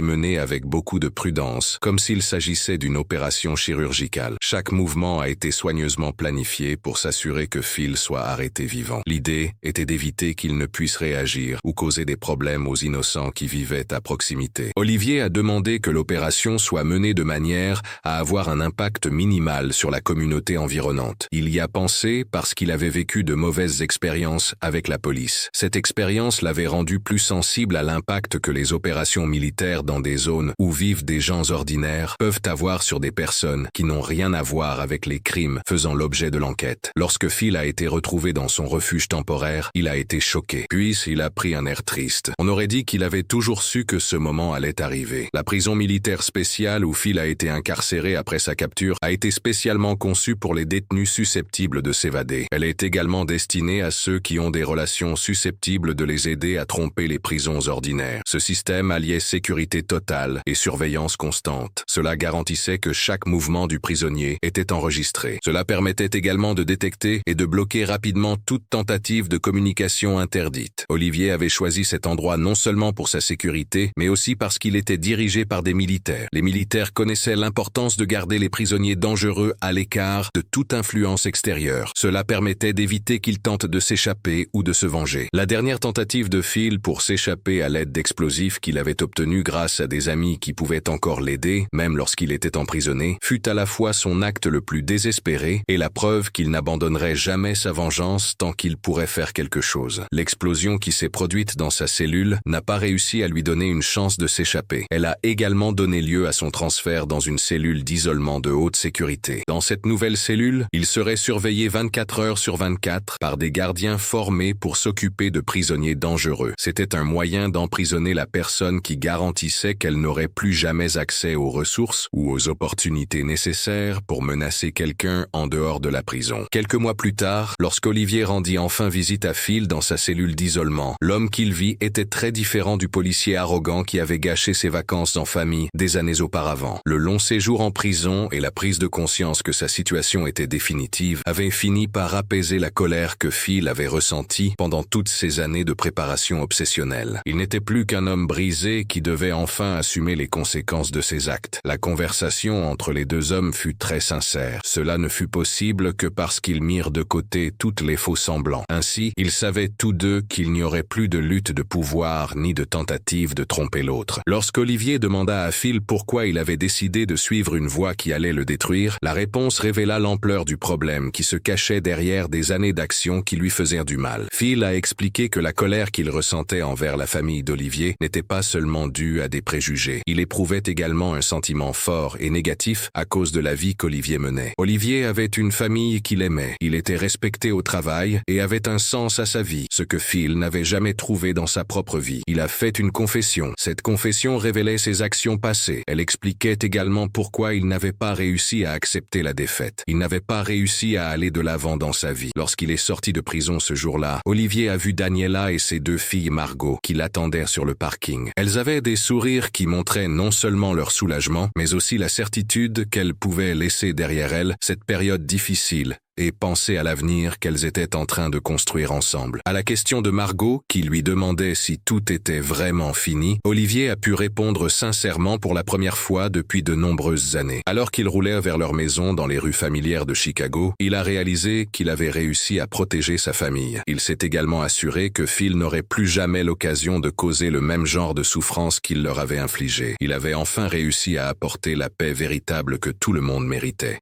Speaker 1: menée avec beaucoup de prudence, comme s'il s'agissait d'une opération chirurgicale. Chaque mouvement a été soigneusement planifié pour s'assurer que Phil soit arrêté vivant. L'idée était d'éviter qu'il ne puisse réagir ou causer des problèmes aux innocents qui vivaient à proximité. Olivier a demandé que l'opération soit menée de manière à avoir un impact minimal sur la communauté environnante. Il y a pensé parce qu'il avait vécu de mauvaises expériences avec la police. Cette expérience l'avait rendu plus sensible à l'impact que les opérations militaires dans des zones où vivent des gens ordinaires peuvent avoir sur des personnes qui n'ont rien à voir avec les crimes faisant l'objet de l'enquête. Lorsque Phil a été retrouvé dans son refuge temporaire, il a été choqué. Puis il a pris un air triste. On aurait dit qu'il avait toujours su que ce moment allait arriver. La prison militaire spéciale où Phil a été incarcéré après sa capture a été spécialement conçue pour les détenus susceptibles de s'évader. Elle est également destinée à ceux qui ont des relations susceptibles de les aider à tromper les prisons ordinaires. Ce système alliait sécurité totale et surveillance constante. Cela garantissait que chaque mouvement du prisonnier était enregistré. Cela permettait également de détecter et de bloquer rapidement toute tentative de communication interdite. Olivier avait choisi cet endroit non seulement pour sa sécurité, mais aussi parce qu'il était dirigé par des militaires. Les militaires connaissaient l'importance de garder les prisonniers dangereux à l'écart de toute influence extérieure. Cela permettait d'éviter qu'ils tentent de s'échapper ou de se venger. La dernière tentative de Phil pour s'échapper à l'aide d'explosifs qu'il avait obtenus grâce à des amis qui pouvaient encore l'aider, même lorsqu'il était emprisonné, fut à la fois son son acte le plus désespéré et la preuve qu'il n'abandonnerait jamais sa vengeance tant qu'il pourrait faire quelque chose. L'explosion qui s'est produite dans sa cellule n'a pas réussi à lui donner une chance de s'échapper. Elle a également donné lieu à son transfert dans une cellule d'isolement de haute sécurité. Dans cette nouvelle cellule, il serait surveillé 24 heures sur 24 par des gardiens formés pour s'occuper de prisonniers dangereux. C'était un moyen d'emprisonner la personne qui garantissait qu'elle n'aurait plus jamais accès aux ressources ou aux opportunités nécessaires pour menacer quelqu'un en dehors de la prison. Quelques mois plus tard, lorsqu'Olivier rendit enfin visite à Phil dans sa cellule d'isolement, l'homme qu'il vit était très différent du policier arrogant qui avait gâché ses vacances en famille des années auparavant. Le long séjour en prison et la prise de conscience que sa situation était définitive avaient fini par apaiser la colère que Phil avait ressentie pendant toutes ces années de préparation obsessionnelle. Il n'était plus qu'un homme brisé qui devait enfin assumer les conséquences de ses actes. La conversation entre les deux hommes fut très sincère. Cela ne fut possible que parce qu'ils mirent de côté toutes les faux semblants. Ainsi, ils savaient tous deux qu'il n'y aurait plus de lutte de pouvoir ni de tentative de tromper l'autre. Lorsqu'Olivier demanda à Phil pourquoi il avait décidé de suivre une voie qui allait le détruire, la réponse révéla l'ampleur du problème qui se cachait derrière des années d'action qui lui faisaient du mal. Phil a expliqué que la colère qu'il ressentait envers la famille d'Olivier n'était pas seulement due à des préjugés. Il éprouvait également un sentiment fort et négatif à cause de la vie qu'Olivier menait. Olivier avait une famille qu'il aimait, il était respecté au travail et avait un sens à sa vie, ce que Phil n'avait jamais trouvé dans sa propre vie. Il a fait une confession. Cette confession révélait ses actions passées. Elle expliquait également pourquoi il n'avait pas réussi à accepter la défaite. Il n'avait pas réussi à aller de l'avant dans sa vie. Lorsqu'il est sorti de prison ce jour-là, Olivier a vu Daniela et ses deux filles Margot qui l'attendaient sur le parking. Elles avaient des sourires qui montraient non seulement leur soulagement, mais aussi la certitude qu'elles pouvaient laisser derrière elles cette période difficile et penser à l'avenir qu'elles étaient en train de construire ensemble. À la question de Margot, qui lui demandait si tout était vraiment fini, Olivier a pu répondre sincèrement pour la première fois depuis de nombreuses années. Alors qu'il roulait vers leur maison dans les rues familières de Chicago, il a réalisé qu'il avait réussi à protéger sa famille. Il s'est également assuré que Phil n'aurait plus jamais l'occasion de causer le même genre de souffrance qu'il leur avait infligé. Il avait enfin réussi à apporter la paix véritable que tout le monde méritait.